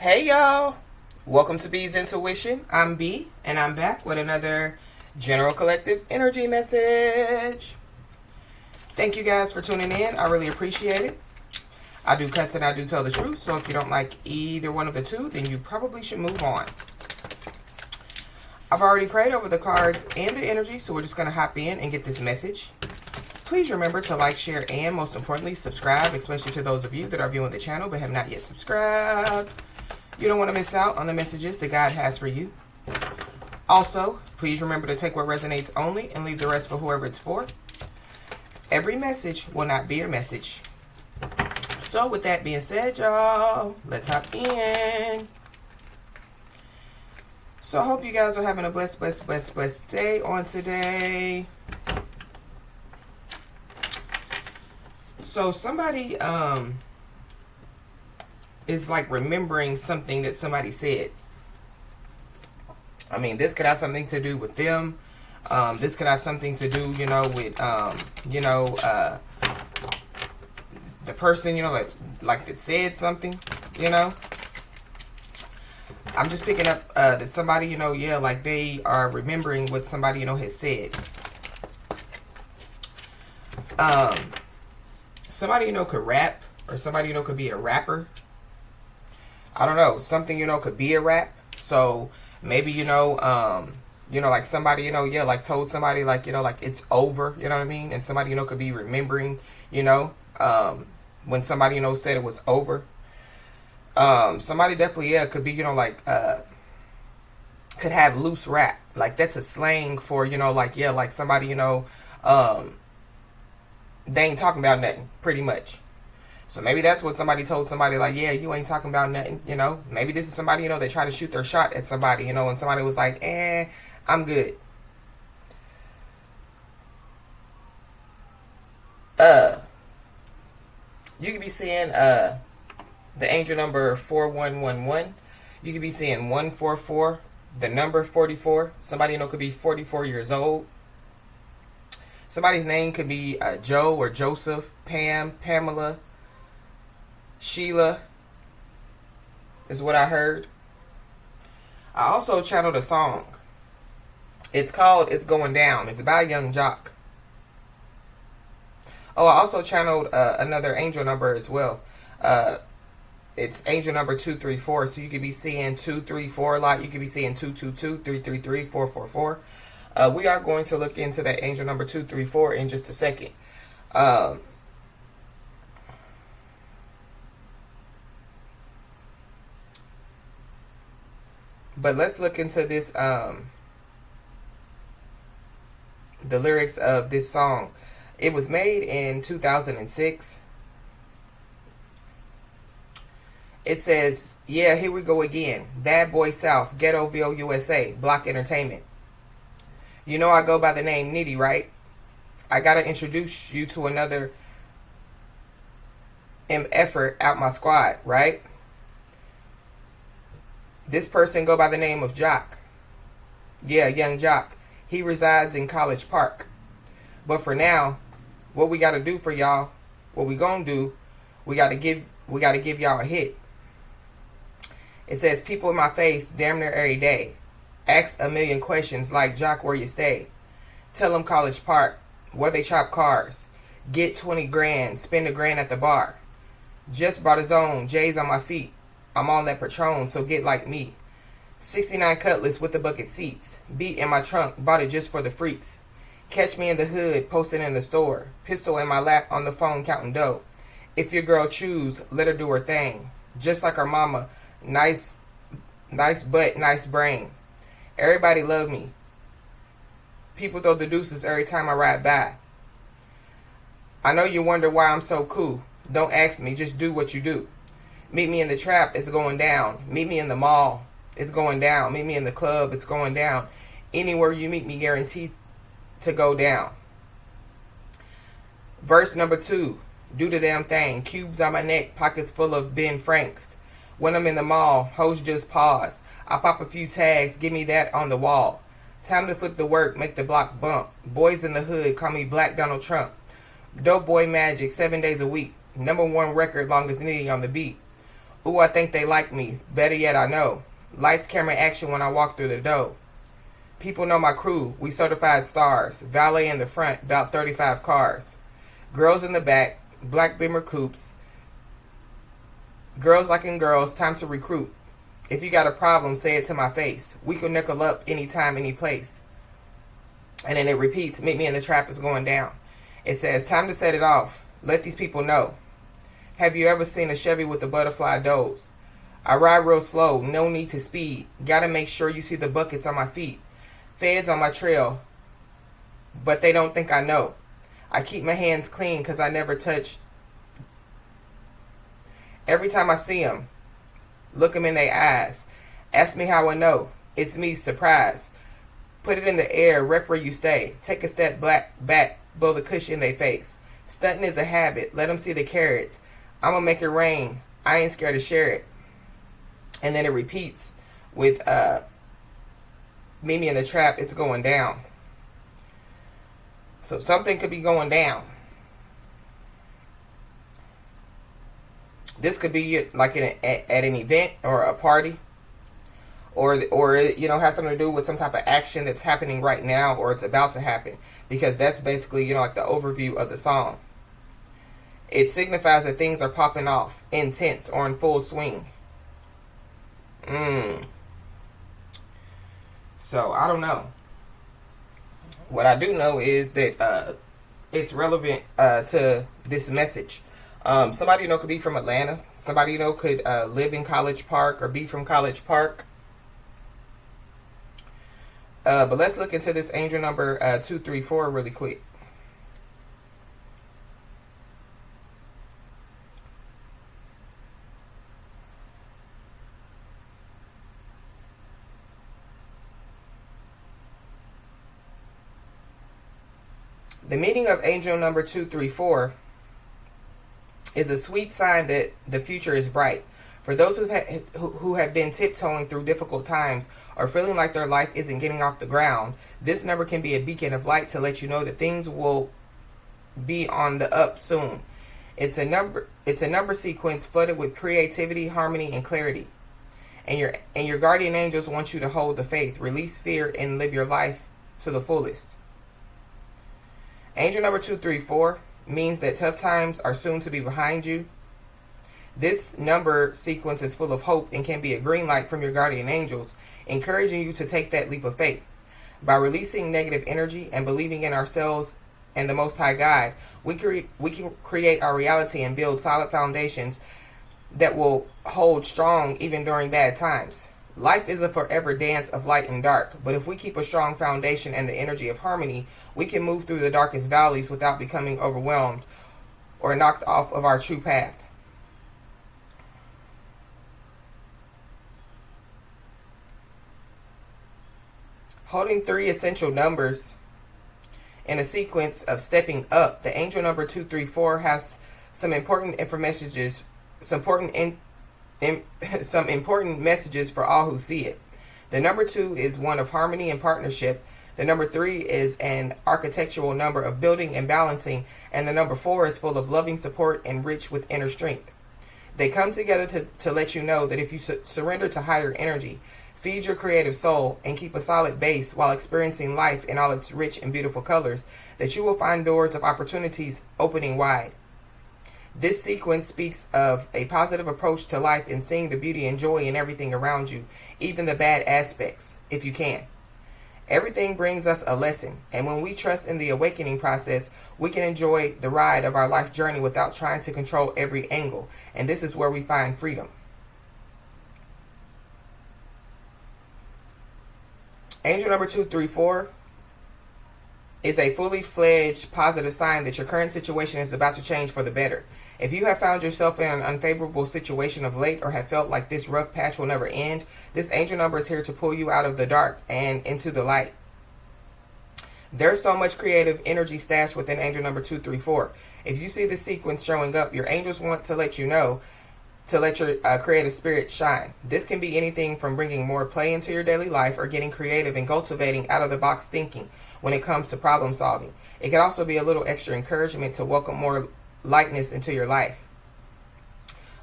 Hey y'all, welcome to B's Intuition. I'm B, and I'm back with another General Collective Energy message. Thank you guys for tuning in. I really appreciate it. I do cuss and I do tell the truth, so if you don't like either one of the two, then you probably should move on. I've already prayed over the cards and the energy, so we're just going to hop in and get this message. Please remember to like, share, and most importantly, subscribe, especially to those of you that are viewing the channel but have not yet subscribed. You don't want to miss out on the messages that God has for you. Also, please remember to take what resonates only and leave the rest for whoever it's for. Every message will not be your message. So with that being said, y'all, let's hop in. So I hope you guys are having a blessed day on today. So somebody is like remembering something that somebody said. I mean, this could have something to do with them. This could have something to do, with, the person, like that said something, I'm just picking up that somebody, like they are remembering what somebody, has said. Somebody, could rap, or somebody, could be a rapper. I don't know. Something, could be a rap. So maybe, like somebody, like told somebody, like, like it's over, you know what I mean? And somebody, could be remembering, when somebody, said it was over. Somebody definitely, could be, could have loose rap. Like that's a slang for, like somebody, they ain't talking about nothing, pretty much. So maybe that's what somebody told somebody, like, yeah, you ain't talking about nothing, Maybe this is somebody, they try to shoot their shot at somebody, and somebody was like, I'm good. You could be seeing the angel number 4111. You could be seeing 144, the number 44. Somebody, could be 44 years old. Somebody's name could be Joe or Joseph, Pam, Pamela, Sheila, is what I heard. I also channeled a song. It's called It's Going Down. It's by Young Jock. Oh, I also channeled another angel number as well. It's angel number 234. So you could be seeing 234 a lot. You could be seeing 222, 333, 444. We are going to look into that angel number 234 in just a second. But let's look into this, the lyrics of this song. It was made in 2006. It says, yeah, here we go again. Bad Boy South, Ghettoville, USA, Block Entertainment. You know I go by the name Nitty, right? I gotta introduce you to another effort out my squad, right? This person go by the name of Jock. Yeah, Young Jock. He resides in College Park. But for now, what we gotta do for y'all, what we gonna do, we gotta give y'all a hit. It says, people in my face damn near every day. Ask a million questions like, Jock, where you stay? Tell them College Park, where they chop cars. Get 20 grand, spend a grand at the bar. Just bought his own, J's on my feet. I'm on that Patron, so get like me. 69 Cutlass with the bucket seats. Beat in my trunk, bought it just for the freaks. Catch me in the hood, posted in the store. Pistol in my lap, on the phone counting dough. If your girl choose, let her do her thing. Just like her mama, nice butt, nice brain. Everybody love me. People throw the deuces every time I ride by. I know you wonder why I'm so cool. Don't ask me, just do what you do. Meet me in the trap, it's going down. Meet me in the mall, it's going down. Meet me in the club, it's going down. Anywhere you meet me, guaranteed to go down. Verse number 2. Do the damn thing. Cubes on my neck, pockets full of Ben Franks. When I'm in the mall, hoes just pause. I pop a few tags, give me that on the wall. Time to flip the work, make the block bump. Boys in the hood call me Black Donald Trump. Dope boy magic, 7 days a week. #1 record, longest nitty on the beat. Ooh, I think they like me. Better yet, I know. Lights, camera, action when I walk through the door. People know my crew. We certified stars. Valet in the front, about 35 cars. Girls in the back, black Beamer coupes. Girls liking girls, time to recruit. If you got a problem, say it to my face. We can nickel up anytime, any place. And then it repeats, meet me in the trap is going down. It says, time to set it off. Let these people know. Have you ever seen a Chevy with a butterfly doze? I ride real slow, no need to speed. Gotta make sure you see the buckets on my feet. Feds on my trail, but they don't think I know. I keep my hands clean because I never touch. Every time I see them, look them in their eyes. Ask me how I know. It's me, surprise. Put it in the air, rep where you stay. Take a step back, blow the cushion in their face. Stunting is a habit, let them see the carrots. I'm going to make it rain. I ain't scared to share it. And then it repeats with Meet me in the trap, it's going down. So something could be going down. This could be like at an event or a party, or has something to do with some type of action that's happening right now or it's about to happen, because that's basically like the overview of the song. It signifies that things are popping off, intense or in full swing. So I don't know. What I do know is that it's relevant to this message. Somebody could be from Atlanta. Somebody could live in College Park or be from College Park. But let's look into this angel number 234 really quick. The meaning of angel number 234 is a sweet sign that the future is bright. For those who have been tiptoeing through difficult times or feeling like their life isn't getting off the ground, this number can be a beacon of light to let you know that things will be on the up soon. It's a number sequence flooded with creativity, harmony, and clarity. And your guardian angels want you to hold the faith, release fear, and live your life to the fullest. Angel number 234 means that tough times are soon to be behind you. This number sequence is full of hope and can be a green light from your guardian angels, encouraging you to take that leap of faith. By releasing negative energy and believing in ourselves and the Most High God, we can create our reality and build solid foundations that will hold strong even during bad times. Life is a forever dance of light and dark, but if we keep a strong foundation and the energy of harmony, we can move through the darkest valleys without becoming overwhelmed or knocked off of our true path. Holding 3 essential numbers in a sequence of stepping up, the angel number 234 has some important messages for all who see it. The number 2 is one of harmony and partnership. The number 3 is an architectural number of building and balancing. And the number 4 is full of loving support and rich with inner strength. They come together to let you know that if you surrender to higher energy, feed your creative soul, and keep a solid base while experiencing life in all its rich and beautiful colors, that you will find doors of opportunities opening wide. This sequence speaks of a positive approach to life and seeing the beauty and joy in everything around you, even the bad aspects, if you can. Everything brings us a lesson, and when we trust in the awakening process, we can enjoy the ride of our life journey without trying to control every angle, and this is where we find freedom. Angel number 234 is a fully fledged positive sign that your current situation is about to change for the better. If you have found yourself in an unfavorable situation of late or have felt like this rough patch will never end, this angel number is here to pull you out of the dark and into the light. There's so much creative energy stashed within angel number 234. If you see this sequence showing up, your angels want to let you know to let your creative spirit shine. This can be anything from bringing more play into your daily life or getting creative and cultivating out-of-the-box thinking when it comes to problem solving. It can also be a little extra encouragement to welcome more lightness into your life.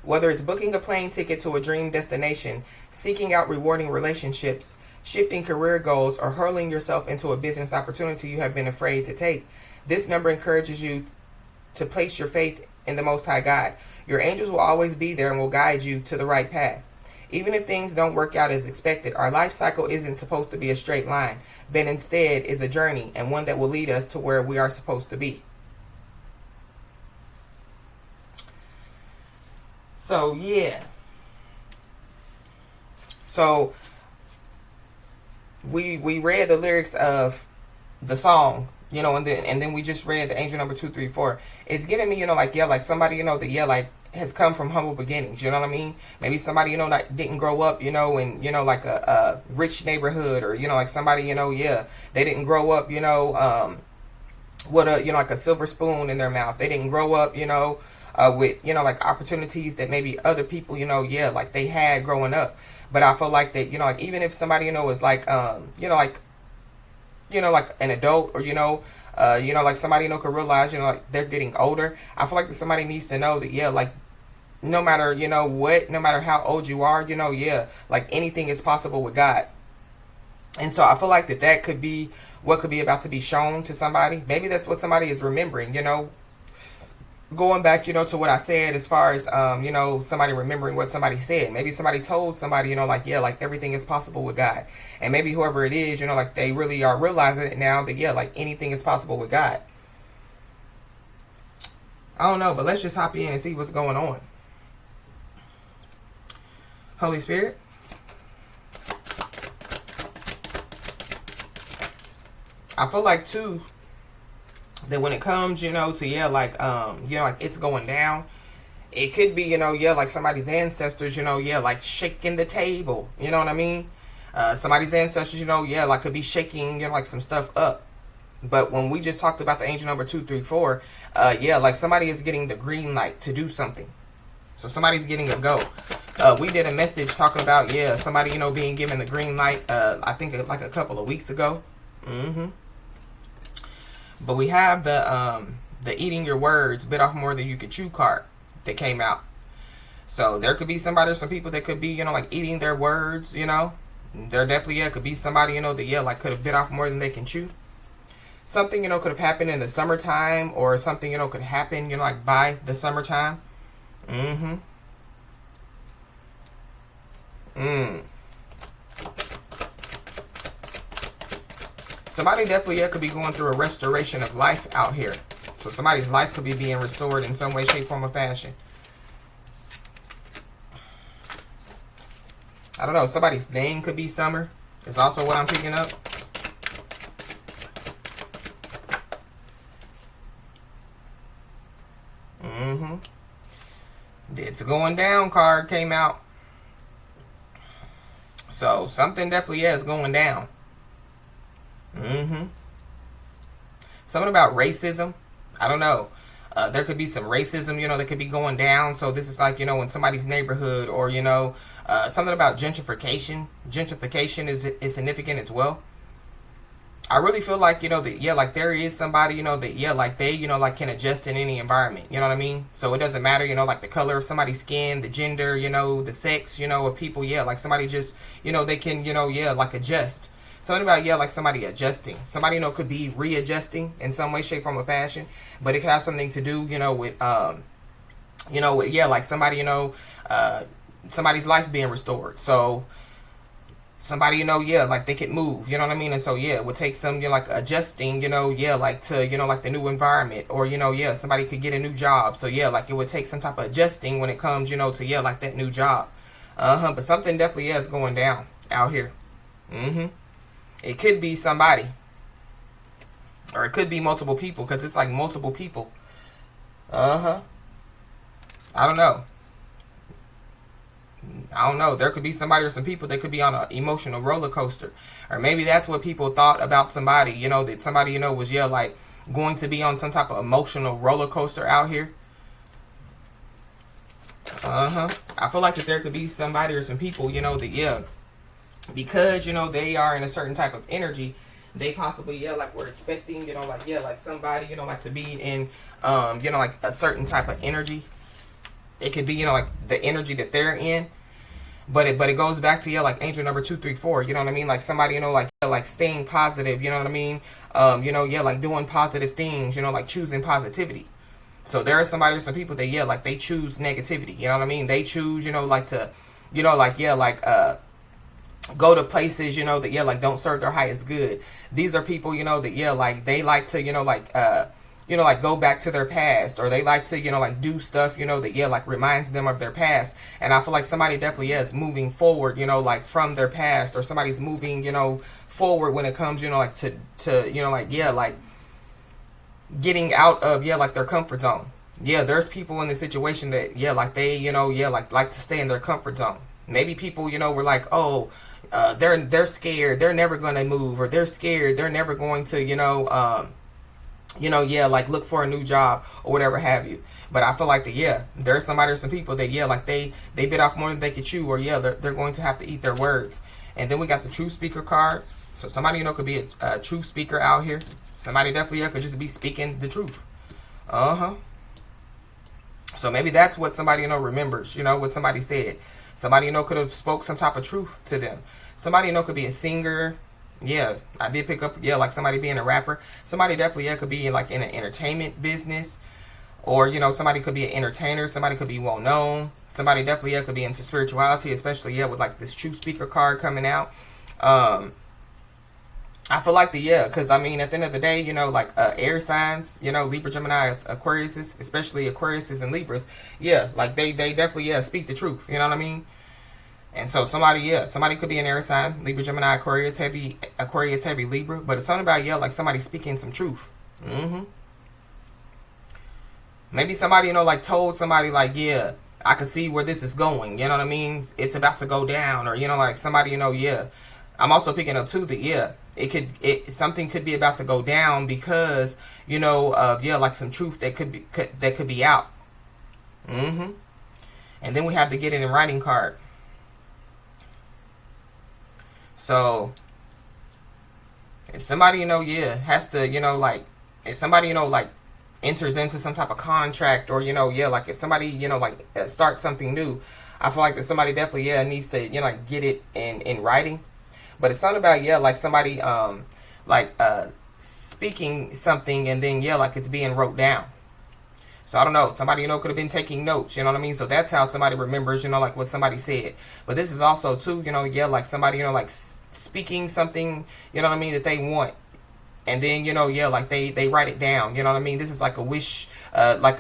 Whether it's booking a plane ticket to a dream destination, seeking out rewarding relationships, shifting career goals, or hurling yourself into a business opportunity you have been afraid to take, this number encourages you to place your faith in the Most High God. Your angels will always be there and will guide you to the right path. Even if things don't work out as expected, our life cycle isn't supposed to be a straight line, but instead is a journey, and one that will lead us to where we are supposed to be. So, yeah. So, we read the lyrics of the song, you know, and then we just read the angel number 234. It's giving me, you know, like, yeah, like somebody, you know, that, yeah, like, has come from humble beginnings, you know what I mean? Maybe somebody, you know, that didn't grow up, you know, in, you know, like a rich neighborhood, or, you know, like somebody, you know, yeah, they didn't grow up, you know, with a, you know, like a silver spoon in their mouth. They didn't grow up, you know, with, you know, like opportunities that maybe other people, you know, yeah, like they had growing up. But I feel like that, you know, like even if somebody, you know, is like, you know, like an adult, or, you know, like somebody, you know, could realize, you know, like they're getting older. I feel like that somebody needs to know that, yeah, like no matter, you know what, no matter how old you are, you know, yeah, like anything is possible with God. And so I feel like that could be what could be about to be shown to somebody. Maybe that's what somebody is remembering, you know, going back, you know, to what I said as far as, you know, somebody remembering what somebody said. Maybe somebody told somebody, you know, like, yeah, like everything is possible with God. And maybe whoever it is, you know, like they really are realizing it now that, yeah, like anything is possible with God. I don't know, but let's just hop in and see what's going on. Holy Spirit. I feel like, too, that when it comes, you know, to, yeah, like, you know, like it's going down, it could be, you know, yeah, like somebody's ancestors, you know, yeah, like shaking the table, you know what I mean? Somebody's ancestors, you know, yeah, like could be shaking, you know, like some stuff up. But when we just talked about the angel number 234, yeah, like somebody is getting the green light to do something. So somebody's getting a go. We did a message talking about, yeah, somebody, you know, being given the green light, I think like a couple of weeks ago. But we have the eating your words, bit off more than you could chew card that came out. So there could be somebody or some people that could be, you know, like eating their words, you know. There definitely, yeah, could be somebody, you know, that, yeah, like could have bit off more than they can chew. Something, you know, could have happened in the summertime, or something, you know, could happen, you know, like by the summertime. Somebody definitely, yeah, could be going through a restoration of life out here. So somebody's life could be being restored in some way, shape, form, or fashion. I don't know. Somebody's name could be Summer. It's also what I'm picking up. It's going down card came out. So something definitely, yeah, is going down. Something about racism. I don't know. There could be some racism, you know, that could be going down. So this is like, you know, in somebody's neighborhood, or, you know, something about gentrification. Gentrification is significant as well. I really feel like, you know, that, yeah, like there is somebody, you know, that, yeah, like they, you know, like can adjust in any environment. You know what I mean? So it doesn't matter, you know, like the color of somebody's skin, the gender, you know, the sex, you know, of people. Yeah, like somebody just, you know, they can, you know, yeah, like adjust. Something about, yeah, like somebody adjusting. Somebody, you know, could be readjusting in some way, shape, form, or fashion. But it could have something to do, you know, with, you know, with, yeah, like somebody, you know, somebody's life being restored. So somebody, you know, yeah, like they could move, you know what I mean? And so, yeah, it would take some, you know, like adjusting, you know, yeah, like to, you know, like the new environment, or, you know, yeah, somebody could get a new job. So, yeah, like it would take some type of adjusting when it comes, you know, to, yeah, like that new job. But something definitely, yeah, is going down out here. It could be somebody, or it could be multiple people, because it's like multiple people. I don't know. There could be somebody or some people that could be on an emotional roller coaster. Or maybe that's what people thought about somebody, you know, that somebody, you know, was, yeah, like going to be on some type of emotional roller coaster out here. I feel like that there could be somebody or some people, you know, that, yeah, because, you know, they are in a certain type of energy, they possibly, yeah, like we're expecting, you know, like, yeah, like somebody, you know, like to be in, you know, like a certain type of energy. it could be, you know, like the energy that they're in. But it goes back to, yeah, like angel number 234. You know what I mean? Like somebody, you know, like, yeah, like staying positive. You know what I mean? You know, yeah, like doing positive things. You know, like choosing positivity. So there are some people that, yeah, like they choose negativity. You know what I mean? They choose, you know, like to, you know, like, yeah, like go to places, you know, that, yeah, like don't serve their highest good. These are people, you know, that, yeah, like they like to, you know, like go back to their past, or they like to, you know, like do stuff, you know, that, yeah, like reminds them of their past. And I feel like somebody definitely is moving forward, you know, like from their past, or somebody's moving, you know, forward when it comes, you know, like to you know, like, yeah, like getting out of, yeah, like their comfort zone. Yeah, there's people in the situation that, yeah, like they, you know, yeah, like to stay in their comfort zone. Maybe people, you know, were like, oh, they're scared, they're never gonna move, or they're scared, they're never going to, you know, yeah, like look for a new job or whatever have you. But I feel like that, yeah, there's somebody or some people that, yeah, like they bit off more than they could chew, or yeah, they're going to have to eat their words. And then we got the true speaker card. So somebody, you know, could be a true speaker out here. Somebody definitely, yeah, could just be speaking the truth. So maybe that's what somebody, you know, remembers, you know, what somebody said. Somebody, you know, could have spoke some type of truth to them. Somebody, you know, could be a singer. Yeah, I did pick up, yeah, like somebody being a rapper. Somebody definitely, yeah, could be like in an entertainment business. Or, you know, somebody could be an entertainer. Somebody could be well known. Somebody definitely, yeah, could be into spirituality, especially, yeah, with like this true speaker card coming out. I feel like because I mean, at the end of the day, you know, like air signs, you know, Libra, Gemini, Aquariuses, especially Aquariuses and Libras, yeah, like they definitely, yeah, speak the truth, you know what I mean? And so somebody could be an air sign, Libra, Gemini, Aquarius heavy, Libra, but it's something about, yeah, like somebody speaking some truth. Maybe somebody, you know, like told somebody like, yeah, I can see where this is going, you know what I mean? It's about to go down, or, you know, like somebody, you know, yeah. I'm also picking up too that, yeah, something could be about to go down because, you know, of, yeah, like some truth that could be out. And then we have to get it in writing card. So if somebody, you know, yeah, has to, you know, like if somebody, you know, like enters into some type of contract, or, you know, yeah, like if somebody, you know, like starts something new, I feel like that somebody definitely, yeah, needs to, you know, like get it in writing. But it's something about, yeah, like somebody speaking something, and then, yeah, like it's being wrote down. So I don't know, somebody, you know, could have been taking notes, you know what I mean? So that's how somebody remembers, you know, like what somebody said. But this is also too, you know, yeah, like somebody, you know, like speaking something, you know what I mean, that they want. And then, you know, yeah, like they write it down, you know what I mean? This is like a wish, like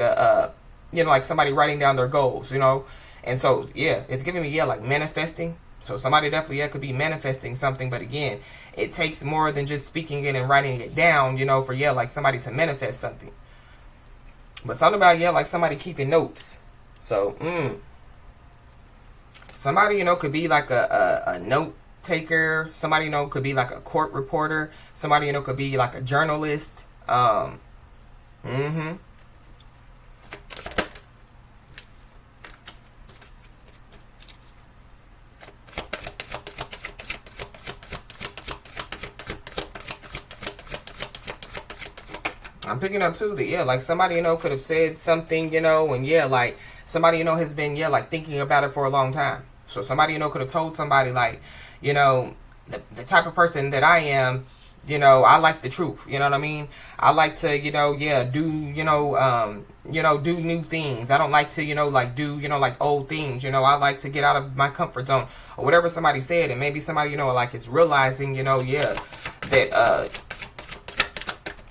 you know, like somebody writing down their goals, you know? And so, yeah, it's giving me, yeah, like manifesting. So somebody definitely, yeah, could be manifesting something. But again, it takes more than just speaking it and writing it down, you know, for, yeah, like somebody to manifest something. But something about, yeah, like somebody keeping notes. So, somebody, you know, could be like a note taker. Somebody, you know, could be like a court reporter. Somebody, you know, could be like a journalist. I'm picking up too that, yeah, like somebody, you know, could have said something, you know, and yeah, like somebody, you know, has been, yeah, like thinking about it for a long time. So somebody, you know, could have told somebody like, you know, the type of person that I am, you know, I like the truth, you know what I mean? I like to, you know, yeah, do new things. I don't like to, you know, like do, you know, like old things, you know. I like to get out of my comfort zone, or whatever somebody said. And maybe somebody, you know, like is realizing, you know, yeah, that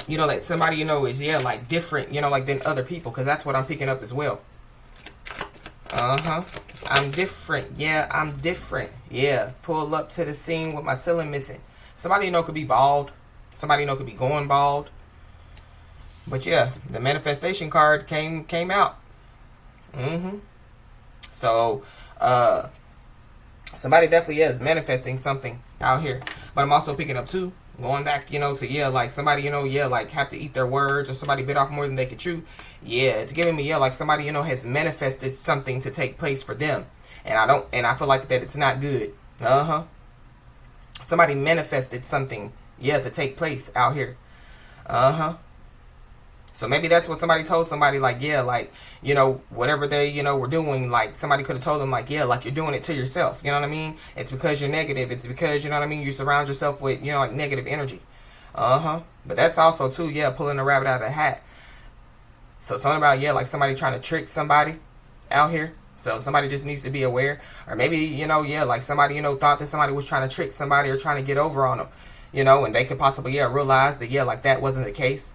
you know, that somebody, you know, is, yeah, like different, you know, like than other people, because that's what I'm picking up as well. I'm different. Yeah, I'm different. Yeah, pull up to the scene with my ceiling missing. Somebody, you know, could be bald. Somebody, you know, could be going bald. But yeah, the manifestation card came out. So, somebody definitely is manifesting something out here. But I'm also picking up too, going back, you know, to, yeah, like somebody, you know, yeah, like have to eat their words, or somebody bit off more than they could chew. Yeah, it's giving me, yeah, like somebody, you know, has manifested something to take place for them. And I feel like that it's not good. Somebody manifested something, yeah, to take place out here. So maybe that's what somebody told somebody, like, yeah, like, whatever they, were doing, like, somebody could have told them, like, yeah, like, you're doing it to yourself. You know what I mean? It's because you're negative. It's because, you know what I mean, you surround yourself with, like, negative energy. But that's also, too, yeah, pulling the rabbit out of the hat. So something about, yeah, like somebody trying to trick somebody out here. So somebody just needs to be aware. Or maybe, yeah, like somebody, thought that somebody was trying to trick somebody or trying to get over on them, and they could possibly, yeah, realize that, yeah, like that wasn't the case.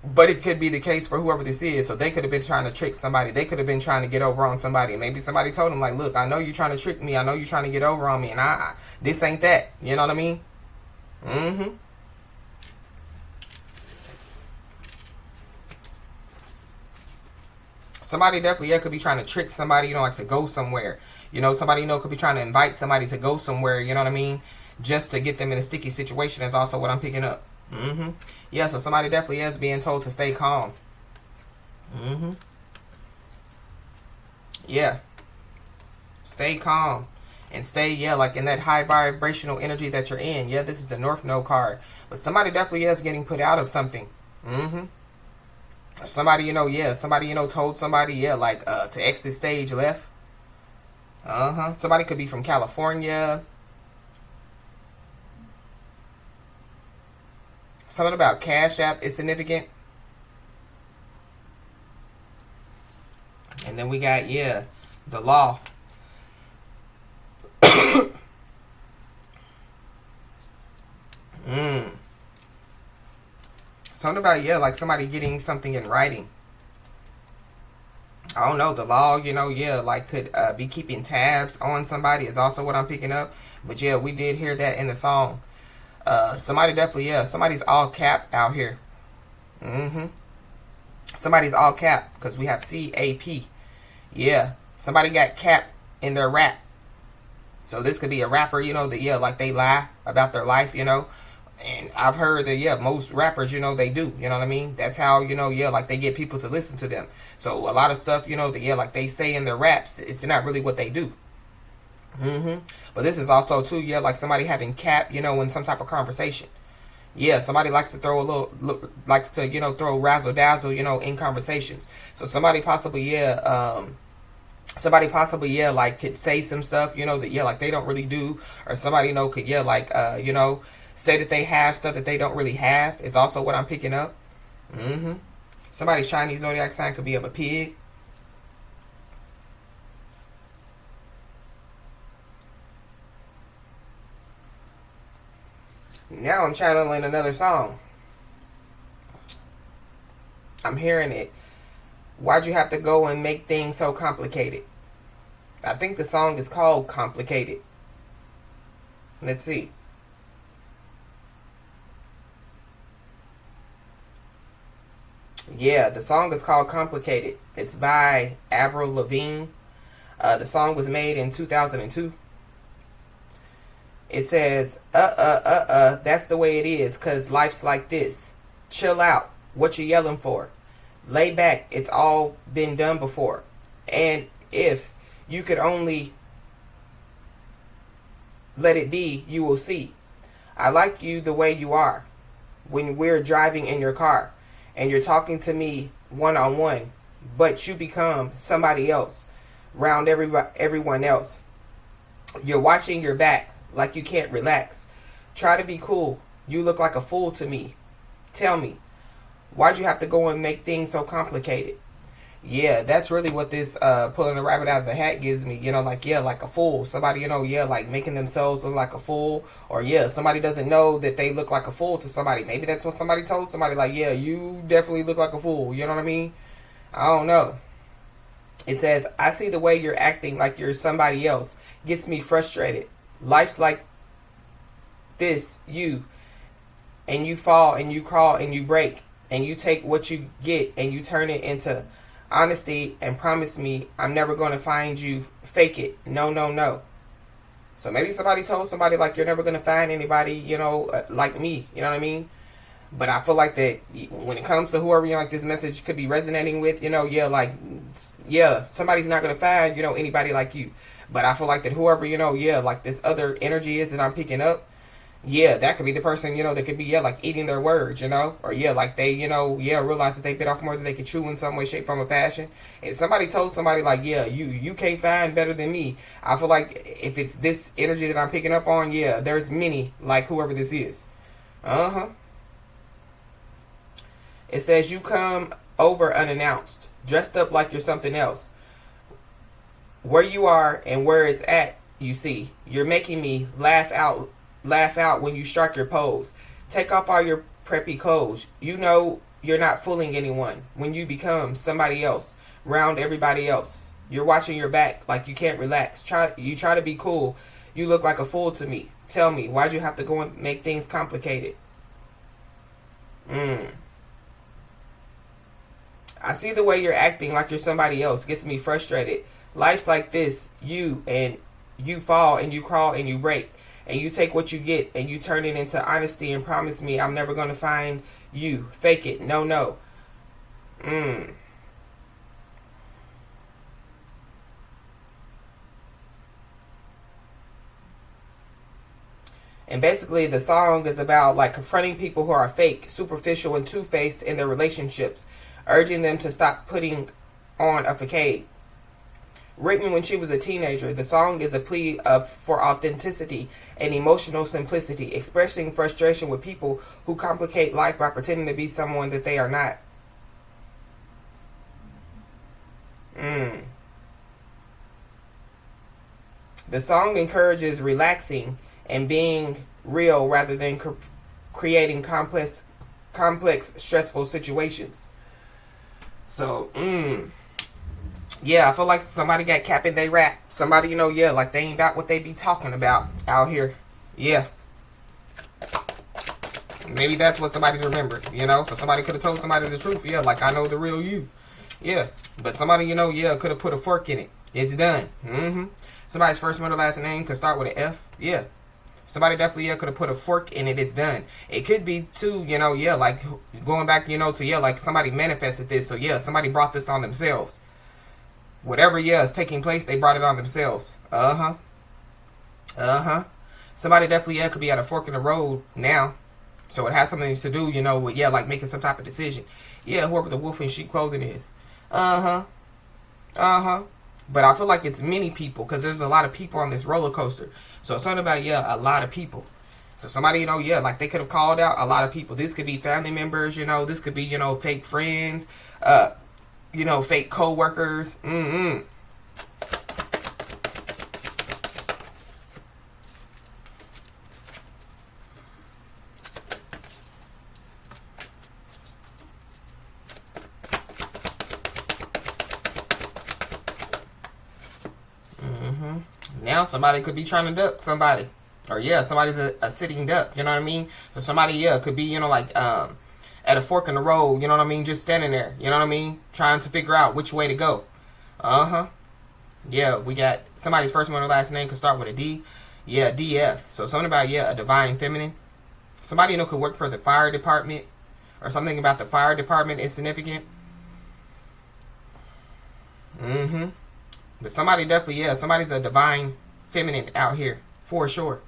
But it could be the case for whoever this is. So they could have been trying to trick somebody. They could have been trying to get over on somebody. And maybe somebody told them, like, look, I know you're trying to trick me. I know you're trying to get over on me. And this ain't that. You know what I mean? Somebody definitely, yeah, could be trying to trick somebody, like to go somewhere. Somebody, could be trying to invite somebody to go somewhere, you know what I mean? Just to get them in a sticky situation is also what I'm picking up. Yeah, so somebody definitely is being told to stay calm. Yeah. Stay calm. And stay, yeah, like in that high vibrational energy that you're in. Yeah, this is the North Node card. But somebody definitely is getting put out of something. Somebody, yeah, somebody, told somebody, yeah, like to exit stage left. Somebody could be from California. Something about Cash App is significant. And then we got, yeah, the law. Something about, yeah, like somebody getting something in writing. I don't know, the law, yeah, like could be keeping tabs on somebody is also what I'm picking up. But yeah, we did hear that in the song. Somebody definitely, yeah, somebody's all cap out here. Somebody's all cap because we have CAP. Yeah, somebody got cap in their rap. So this could be a rapper, that, yeah, like they lie about their life, And I've heard that, yeah, most rappers, they do. You know what I mean? That's how, yeah, like they get people to listen to them. So a lot of stuff, that, yeah, like they say in their raps, it's not really what they do. But this is also, too, yeah, like somebody having cap, in some type of conversation. Yeah, somebody likes to throw throw razzle dazzle, in conversations. So somebody possibly, yeah, like could say some stuff, that, yeah, like they don't really do. Or somebody, could, yeah, like, say that they have stuff that they don't really have is also what I'm picking up. Somebody's Chinese zodiac sign could be of a pig. Now I'm channeling another song. I'm hearing it. Why'd you have to go and make things so complicated? I think the song is called Complicated. Let's see. Yeah, the song is called Complicated. It's by Avril Lavigne. The song was made in 2002. It says, that's the way it is, 'cause life's like this. Chill out. What you yelling for? Lay back. It's all been done before. And if you could only let it be, you will see. I like you the way you are. When we're driving in your car and you're talking to me one-on-one, but you become somebody else around everyone else. You're watching your back like you can't relax. Try to be cool. You look like a fool to me. Tell me, why'd you have to go and make things so complicated? Yeah, that's really what this pulling the rabbit out of the hat gives me. Like, yeah, like a fool. Somebody, yeah, like making themselves look like a fool. Or, yeah, somebody doesn't know that they look like a fool to somebody. Maybe that's what somebody told somebody. Like, yeah, you definitely look like a fool. You know what I mean? I don't know. It says, I see the way you're acting like you're somebody else. Gets me frustrated. Life's like this, and you fall and you crawl and you break and you take what you get and you turn it into honesty and promise me I'm never going to find you. Fake it. No, no, no. So maybe somebody told somebody like you're never going to find anybody, like me. You know what I mean? But I feel like that when it comes to whoever, like this message could be resonating with, yeah, like, yeah, somebody's not going to find, anybody like you. But I feel like that whoever, yeah, like this other energy is that I'm picking up, Yeah, that could be the person, that could be, like eating their words, or like they, realize that they bit off more than they could chew in some way, shape, form, or fashion. If somebody told somebody like, yeah, you can't find better than me, I feel like if it's this energy that I'm picking up on, yeah, there's many like whoever this is. Uh-huh. It says you come over unannounced, dressed up like you're something else. Where you are and where it's at, you see. You're making me laugh out when you strike your pose. Take off all your preppy clothes. You know you're not fooling anyone when you become somebody else, round everybody else. You're watching your back like you can't relax. You try to be cool. You look like a fool to me. Tell me, why'd you have to go and make things complicated? I see the way you're acting like you're somebody else. Gets me frustrated. Life's like this. You fall and you crawl and you break. And you take what you get and you turn it into honesty and promise me I'm never going to find you. Fake it. No, no. And basically, the song is about like confronting people who are fake, superficial, and two-faced in their relationships, urging them to stop putting on a facade. Written when she was a teenager, the song is a plea for authenticity and emotional simplicity, expressing frustration with people who complicate life by pretending to be someone that they are not. The song encourages relaxing and being real rather than creating complex, stressful situations. So, yeah, I feel like somebody got cap in they rap. Somebody, like they ain't about what they be talking about out here. Yeah. Maybe that's what somebody's remembered, So somebody could have told somebody the truth. Yeah, like I know the real you. Yeah. But somebody, could have put a fork in it. It's done. Somebody's first, middle, last name could start with an F. Yeah. Somebody definitely could have put a fork in it. It's done. It could be too, like going back, to like somebody manifested this. So yeah, somebody brought this on themselves. Whatever, is taking place, they brought it on themselves. Somebody definitely, could be at a fork in the road now. So it has something to do, with, like making some type of decision. Yeah, whoever the wolf in sheep clothing is. But I feel like it's many people because there's a lot of people on this roller coaster. So it's something about, a lot of people. So somebody, like they could have called out a lot of people. This could be family members, this could be, fake friends, fake co-workers. Now somebody could be trying to duck somebody. Or somebody's a sitting duck, you know what I mean? So somebody, could be, like, at a fork in the road, you know what I mean? Just standing there, you know what I mean? Trying to figure out which way to go. Yeah, we got somebody's first one or last name could start with a D. Yeah, DF. So something about, a divine feminine. Somebody, could work for the fire department. Or something about the fire department is significant. But somebody definitely, somebody's a divine feminine out here. For sure.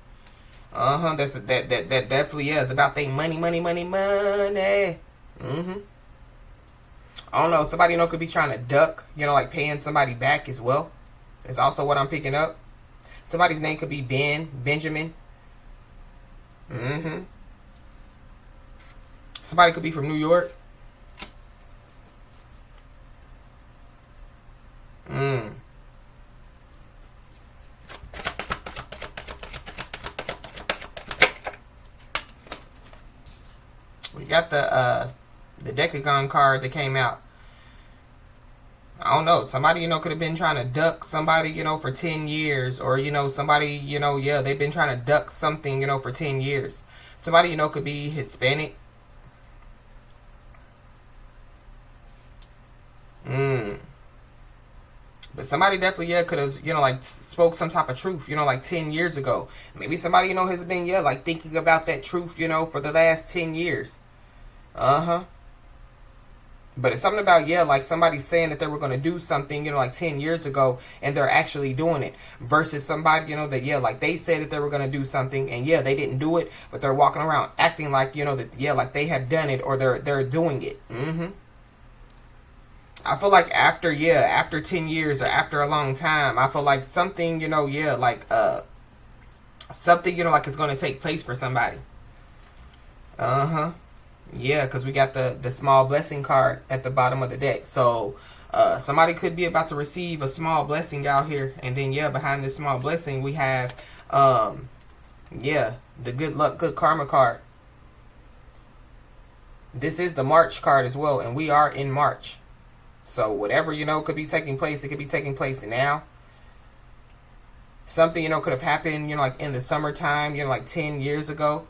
That's that definitely is about they money. I don't know. Somebody could be trying to duck, like paying somebody back as well. It's also what I'm picking up. Somebody's name could be Benjamin. Somebody could be from New York. We got the Decagon card that came out. I don't know. Somebody, could have been trying to duck somebody, for 10 years. Or, somebody, they've been trying to duck something, for 10 years. Somebody, could be Hispanic. But somebody definitely, could have, like spoke some type of truth, like 10 years ago. Maybe somebody, has been, like thinking about that truth, for the last 10 years. But it's something about, yeah, like somebody saying that they were going to do something, like 10 years ago, and they're actually doing it. Versus somebody, that, yeah, like they said that they were going to do something, and yeah, they didn't do it, but they're walking around acting like, that, yeah, like they have done it, or they're doing it. I feel like after 10 years or after a long time, I feel like something, yeah, like, something, like it's going to take place for somebody. Yeah, because we got the small blessing card at the bottom of the deck. So somebody could be about to receive a small blessing out here. And then, yeah, behind this small blessing, we have, yeah, the good luck, good karma card. This is the March card as well. And we are in March. So whatever, could be taking place. It could be taking place now. Something, could have happened, like in the summertime, like 10 years ago.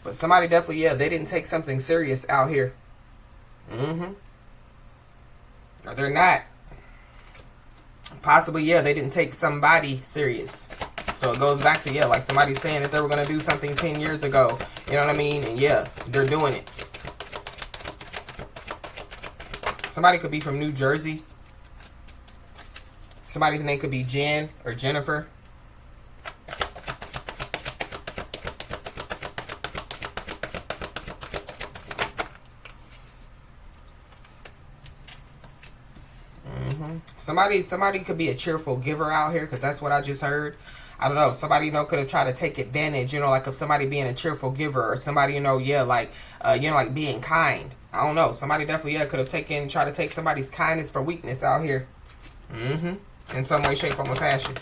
But somebody definitely, yeah, they didn't take something serious out here. Or they're not. Possibly, yeah, they didn't take somebody serious. So it goes back to, yeah, like somebody saying that they were going to do something 10 years ago. You know what I mean? And yeah, they're doing it. Somebody could be from New Jersey. Somebody's name could be Jen or Jennifer. Somebody could be a cheerful giver out here, because that's what I just heard. I don't know. Somebody, could have tried to take advantage, like of somebody being a cheerful giver, or somebody, yeah, like, like being kind. I don't know. Somebody definitely, yeah, could have tried to take somebody's kindness for weakness out here. In some way, shape, form, or fashion.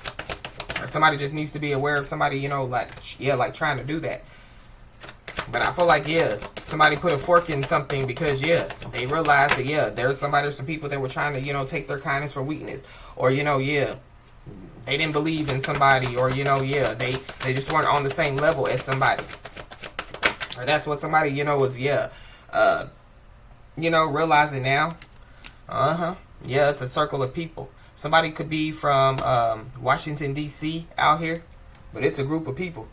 Or somebody just needs to be aware of somebody, like, yeah, like trying to do that. But I feel like, yeah, somebody put a fork in something because, yeah, they realized that, yeah, there's some people that were trying to, take their kindness for weakness. Or, yeah, they didn't believe in somebody. Or, yeah, they just weren't on the same level as somebody. Or that's what somebody, was, yeah, realizing now. Yeah, it's a circle of people. Somebody could be from Washington, D.C. out here. But it's a group of people.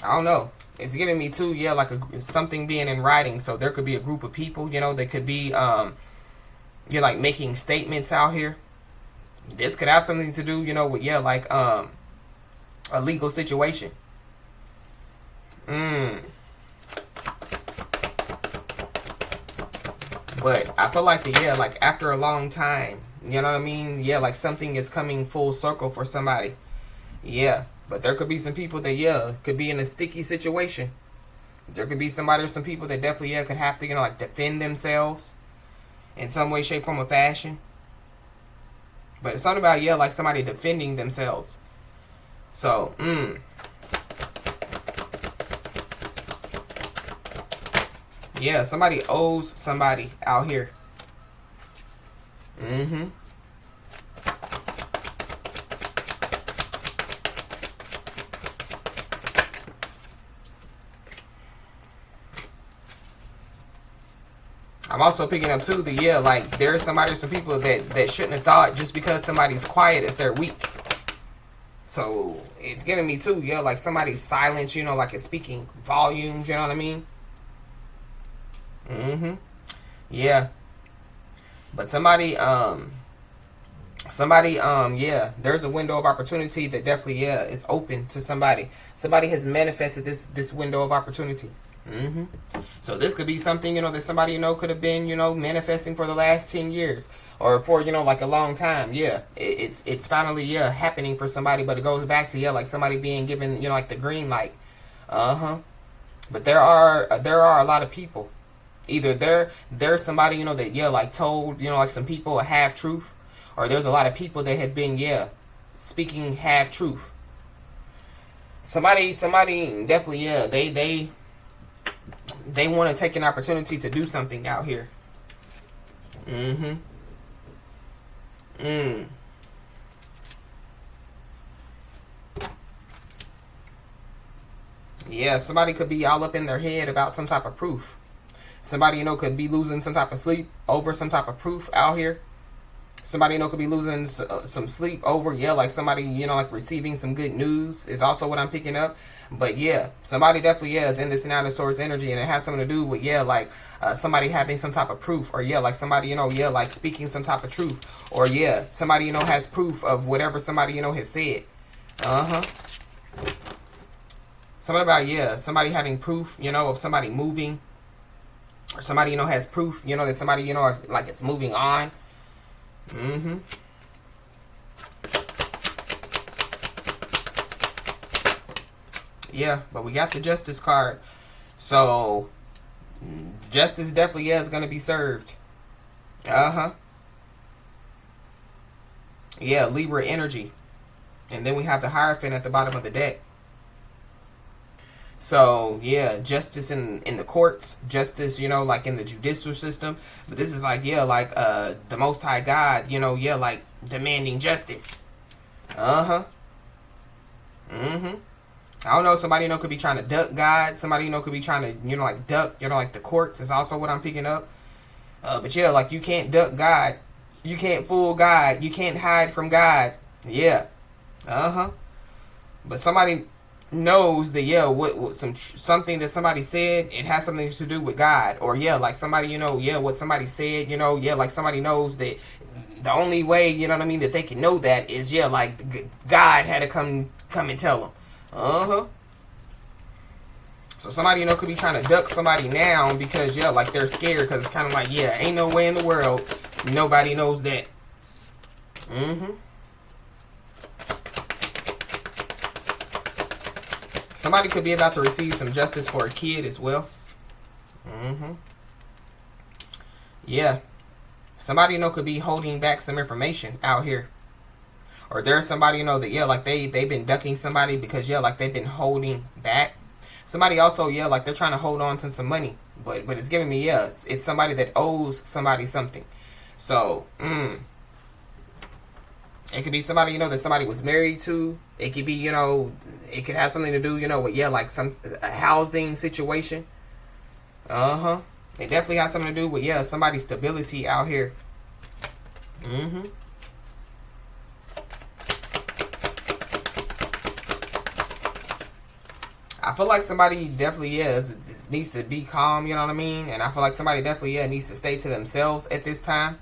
I don't know. It's giving me too, yeah, like something being in writing. So there could be a group of people, they could be, you're like making statements out here. This could have something to do, with, yeah, like a legal situation. But I feel like yeah, like after a long time, you know what I mean? Yeah, like something is coming full circle for somebody. Yeah. But there could be some people that, yeah, could be in a sticky situation. There could be somebody or some people that definitely, yeah, could have to, like defend themselves in some way, shape, form, or fashion. But it's something about, yeah, like somebody defending themselves. So, yeah, somebody owes somebody out here. I'm also picking up too that, yeah, like there's somebody or some people that shouldn't have thought just because somebody's quiet if they're weak. So it's giving me too, yeah, like somebody's silence, like it's speaking volumes, you know what I mean? Yeah. But somebody, yeah, there's a window of opportunity that definitely, yeah, is open to somebody. Somebody has manifested this window of opportunity. So this could be something, that somebody, could have been, manifesting for the last 10 years. Or for, like a long time. Yeah, it's finally, yeah, happening for somebody. But it goes back to, yeah, like somebody being given, like the green light. But there are a lot of people. Either there's somebody, that, yeah, like told, like some people a half truth. Or there's a lot of people that have been, yeah, speaking half truth. Somebody definitely, yeah, they want to take an opportunity to do something out here. Yeah, somebody could be all up in their head about some type of proof. Somebody, could be losing some type of sleep over some type of proof out here. Somebody, you know, could be losing some sleep over, yeah, like somebody, you know, like receiving some good news is also what I'm picking up. But yeah, somebody definitely, yeah, is in this Nine of Swords energy, and it has something to do with, yeah, like somebody having some type of proof, or yeah, like somebody, you know, yeah, like speaking some type of truth, or yeah, somebody, you know, has proof of whatever somebody, you know, has said. Something about, yeah, somebody having proof, you know, of somebody moving, or somebody, you know, has proof, you know, that somebody, you know, like it's moving on. Yeah, but we got the Justice card. So, justice definitely, yeah, is going to be served. Yeah, Libra energy. And then we have the Hierophant at the bottom of the deck. So, yeah, justice in the courts. Justice, you know, like in the judicial system. But this is like, yeah, like the Most High God, you know, yeah, like demanding justice. I don't know, somebody, you know, could be trying to duck God. Somebody, you know, could be trying to, you know, like duck, you know, like the courts is also what I'm picking up. But yeah, like you can't duck God. You can't fool God. You can't hide from God. Yeah. But somebody knows that, yeah, what something that somebody said, it has something to do with God. Or yeah, like somebody, you know, yeah, what somebody said, you know, yeah, like somebody knows that the only way, you know what I mean, that they can know that is, yeah, like God had to come and tell them. So somebody, you know, could be trying to duck somebody now because, yeah, like they're scared, because it's kind of like, yeah, ain't no way in the world nobody knows that. Somebody could be about to receive some justice for a kid as well. Yeah. Somebody, you know, could be holding back some information out here. Or there's somebody, you know, that, yeah, like they've been ducking somebody because, yeah, like they've been holding back. Somebody also, yeah, like they're trying to hold on to some money. But it's giving me, yeah, it's somebody that owes somebody something. So, it could be somebody, you know, that somebody was married to. It could be, you know, it could have something to do, you know, with, yeah, like a housing situation. It definitely has something to do with, yeah, somebody's stability out here. I feel like somebody definitely, yeah, needs to be calm, you know what I mean? And I feel like somebody definitely, yeah, needs to stay to themselves at this time.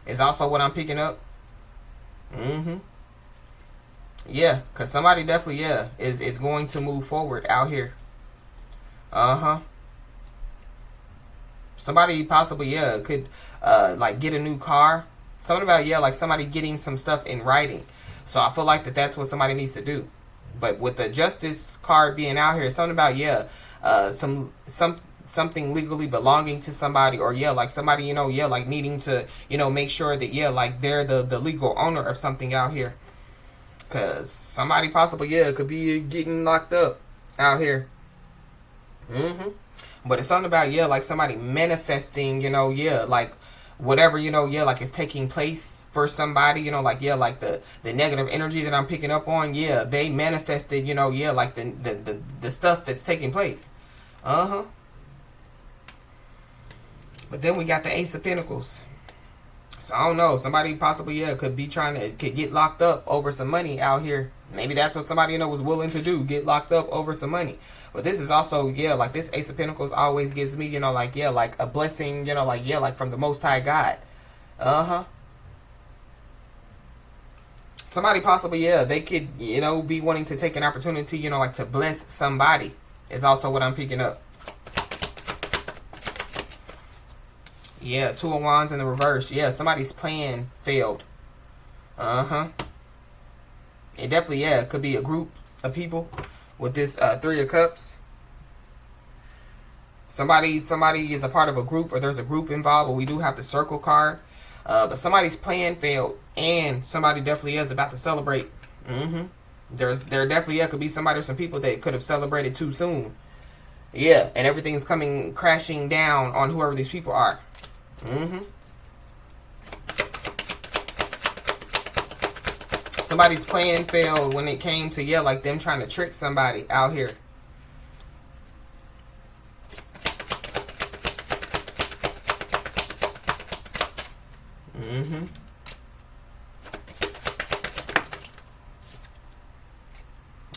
Is also what I'm picking up. Yeah, because somebody definitely, yeah, is going to move forward out here. Somebody possibly, yeah, could like get a new car. Something about, yeah, like somebody getting some stuff in writing. So I feel like that's what somebody needs to do. But with the Justice card being out here, something about, yeah, something legally belonging to somebody, or yeah, like somebody, you know, yeah, like needing to, you know, make sure that, yeah, like they're the legal owner of something out here. Because somebody possibly, yeah, could be getting locked up out here. But it's something about, yeah, like somebody manifesting, you know, yeah, like whatever, you know, yeah, like it's taking place for somebody, you know, like, yeah, like the negative energy that I'm picking up on, yeah, they manifested, you know, yeah, like the stuff that's taking place. But then we got the Ace of Pentacles. So I don't know, somebody possibly, yeah, could get locked up over some money out here. Maybe that's what somebody, you know, was willing to do, get locked up over some money. But this is also, yeah, like this Ace of Pentacles always gives me, you know, like, yeah, like a blessing, you know, like, yeah, like from the Most High God. Somebody possibly, yeah, they could, you know, be wanting to take an opportunity, you know, like to bless somebody is also what I'm picking up. Yeah, Two of Wands in the reverse. Yeah, somebody's plan failed. It definitely, yeah, it could be a group of people with this Three of Cups. Somebody is a part of a group, or there's a group involved, but we do have the Circle card. But somebody's plan failed, and somebody definitely is about to celebrate. There definitely, yeah, could be somebody or some people that could have celebrated too soon. Yeah, and everything's coming crashing down on whoever these people are. Somebody's plan failed when it came to, yeah, like them trying to trick somebody out here.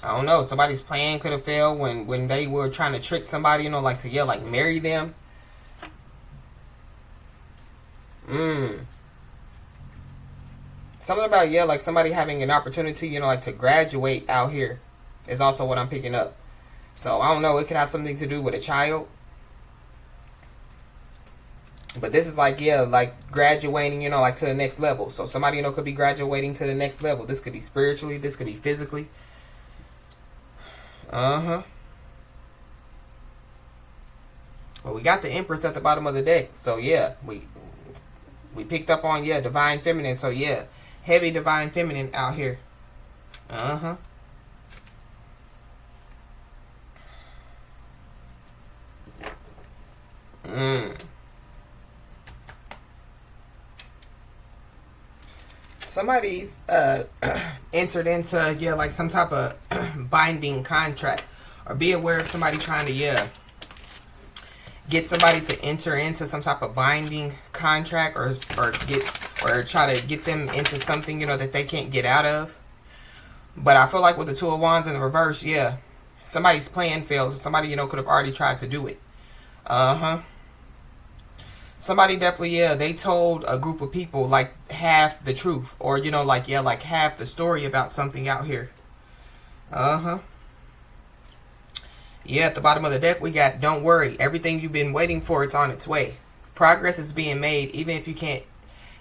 I don't know. Somebody's plan could have failed when they were trying to trick somebody, you know, like to, yeah, like marry them. Something about, yeah, like somebody having an opportunity, you know, like to graduate out here is also what I'm picking up. So, I don't know. It could have something to do with a child. But this is like, yeah, like graduating, you know, like to the next level. So, somebody, you know, could be graduating to the next level. This could be spiritually. This could be physically. Well, we got the Empress at the bottom of the deck. So, yeah, we picked up on, yeah, Divine Feminine. So, yeah, heavy Divine Feminine out here. Somebody's entered into, yeah, like some type of binding contract. Or be aware of somebody trying to, yeah, get somebody to enter into some type of binding contract or try to get them into something, you know, that they can't get out of. But I feel like with the Two of Wands in the reverse, yeah, somebody's plan fails. Somebody, you know, could have already tried to do it. Somebody definitely, yeah, they told a group of people like half the truth, or, you know, like, yeah, like half the story about something out here. Yeah, at the bottom of the deck, we got, don't worry. Everything you've been waiting for, it's on its way. Progress is being made, even if you can't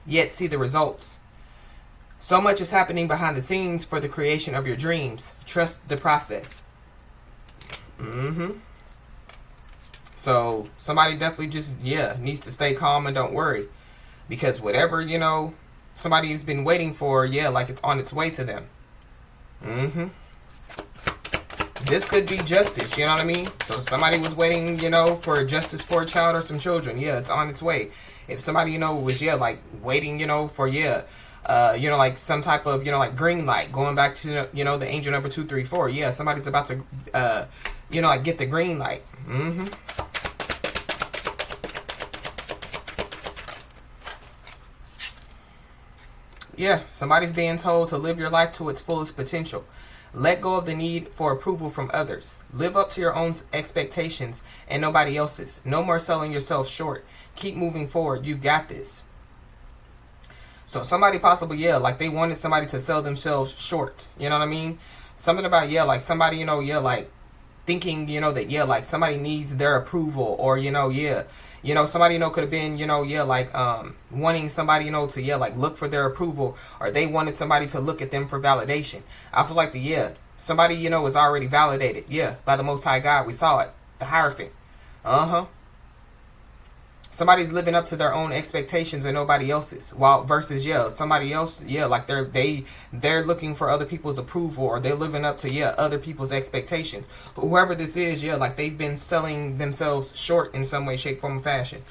yet see the results. So much is happening behind the scenes for the creation of your dreams. Trust the process. So, somebody definitely just, yeah, needs to stay calm and don't worry. Because whatever, you know, somebody's been waiting for, yeah, like it's on its way to them. This could be justice, you know what I mean? So somebody was waiting, you know, for justice for a child or some children. Yeah, it's on its way. If somebody, you know, was, yeah, like waiting, you know, for, yeah, you know, like some type of, you know, like green light, going back to, you know, the angel number 234. Yeah, somebody's about to, you know, like get the green light. Yeah, somebody's being told to live your life to its fullest potential. Let go of the need for approval from others. Live up to your own expectations and nobody else's. No more selling yourself short. Keep moving forward. You've got this. So somebody possibly, yeah, like they wanted somebody to sell themselves short. You know what I mean? Something about, yeah, like somebody, you know, yeah, like thinking, you know, that, yeah, like somebody needs their approval, or, you know, yeah, you know, somebody, you know, could have been, you know, yeah, like wanting somebody, you know, to, yeah, like look for their approval, or they wanted somebody to look at them for validation. I feel like somebody, you know, was already validated, yeah, by the Most High God. We saw it, the Hierophant. Somebody's living up to their own expectations and nobody else's. While versus, yeah, somebody else, yeah, like they're looking for other people's approval, or they're living up to, yeah, other people's expectations. Whoever this is, yeah, like they've been selling themselves short in some way, shape, form, fashion.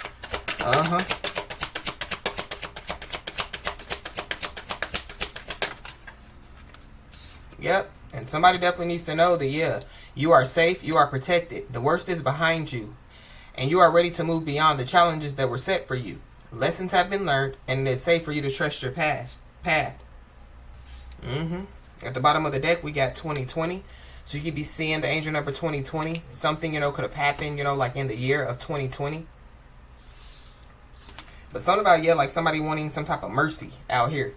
Yep. And somebody definitely needs to know that, yeah, you are safe, you are protected. The worst is behind you. And you are ready to move beyond the challenges that were set for you. Lessons have been learned, and it is safe for you to trust your path. At the bottom of the deck, we got 2020. So you could be seeing the angel number 2020. Something, you know, could have happened, you know, like in the year of 2020. But something about, yeah, like somebody wanting some type of mercy out here.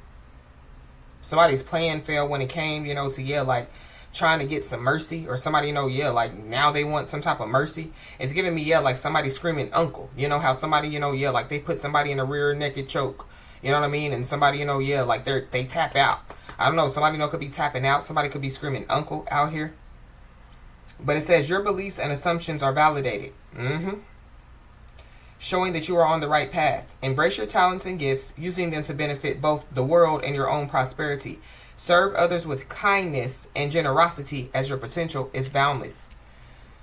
Somebody's plan failed when it came, you know, to, yeah, like trying to get some mercy, or somebody, you know, yeah, like now they want some type of mercy. It's giving me, yeah, like somebody screaming uncle. You know how somebody, you know, yeah, like they put somebody in a rear naked choke. You know what I mean? And somebody, you know, yeah, like they tap out. I don't know, somebody, you know, could be tapping out. Somebody could be screaming uncle out here. But it says your beliefs and assumptions are validated. Showing that you are on the right path. Embrace your talents and gifts, using them to benefit both the world and your own prosperity. Serve others with kindness and generosity, as your potential is boundless.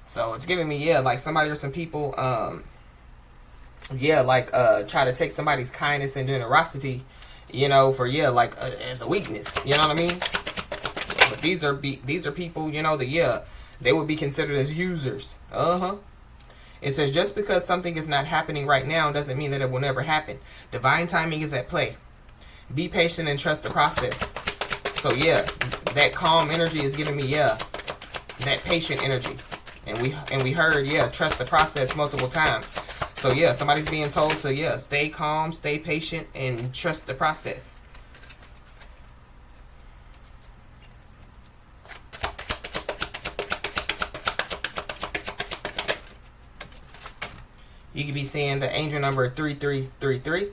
So it's giving me, yeah, like somebody or some people, yeah, like try to take somebody's kindness and generosity, you know, for, yeah, like as a weakness. You know what I mean? But these are people, you know, that, yeah, they would be considered as users. It says just because something is not happening right now doesn't mean that it will never happen. Divine timing is at play. Be patient and trust the process. So, yeah, that calm energy is giving me, yeah, that patient energy. And we heard, yeah, trust the process multiple times. So yeah, somebody's being told to, yeah, stay calm, stay patient, and trust the process. You could be seeing the angel number 3333.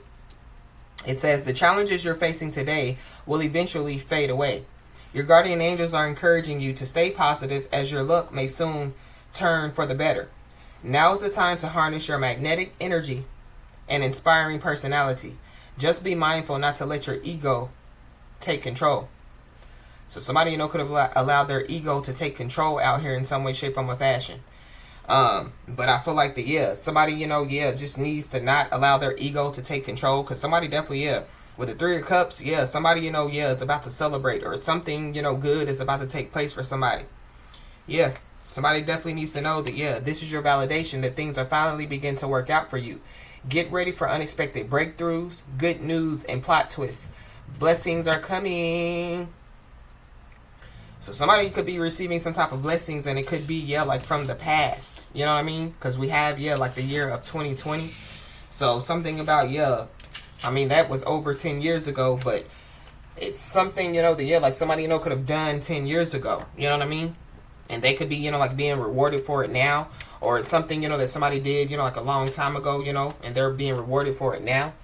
It says the challenges you're facing today will eventually fade away. Your guardian angels are encouraging you to stay positive as your luck may soon turn for the better. Now is the time to harness your magnetic energy and inspiring personality. Just be mindful not to let your ego take control. So somebody could have allowed their ego to take control out here in some way, shape, form, or fashion. But I feel like somebody, just needs to not allow their ego to take control. Because somebody definitely, with the Three of Cups, somebody, is about to celebrate. Or something, good is about to take place for somebody. Yeah, somebody definitely needs to know that, this is your validation that things are finally beginning to work out for you. Get ready for unexpected breakthroughs, good news, and plot twists. Blessings are coming. So somebody could be receiving some type of blessings, and it could be, like from the past. You know what I mean? Because we have, like the year of 2020. So something about, that was over 10 years ago, but it's something, like somebody, could have done 10 years ago. You know what I mean? And they could be, like being rewarded for it now. Or it's something, that somebody did, like a long time ago, and they're being rewarded for it now.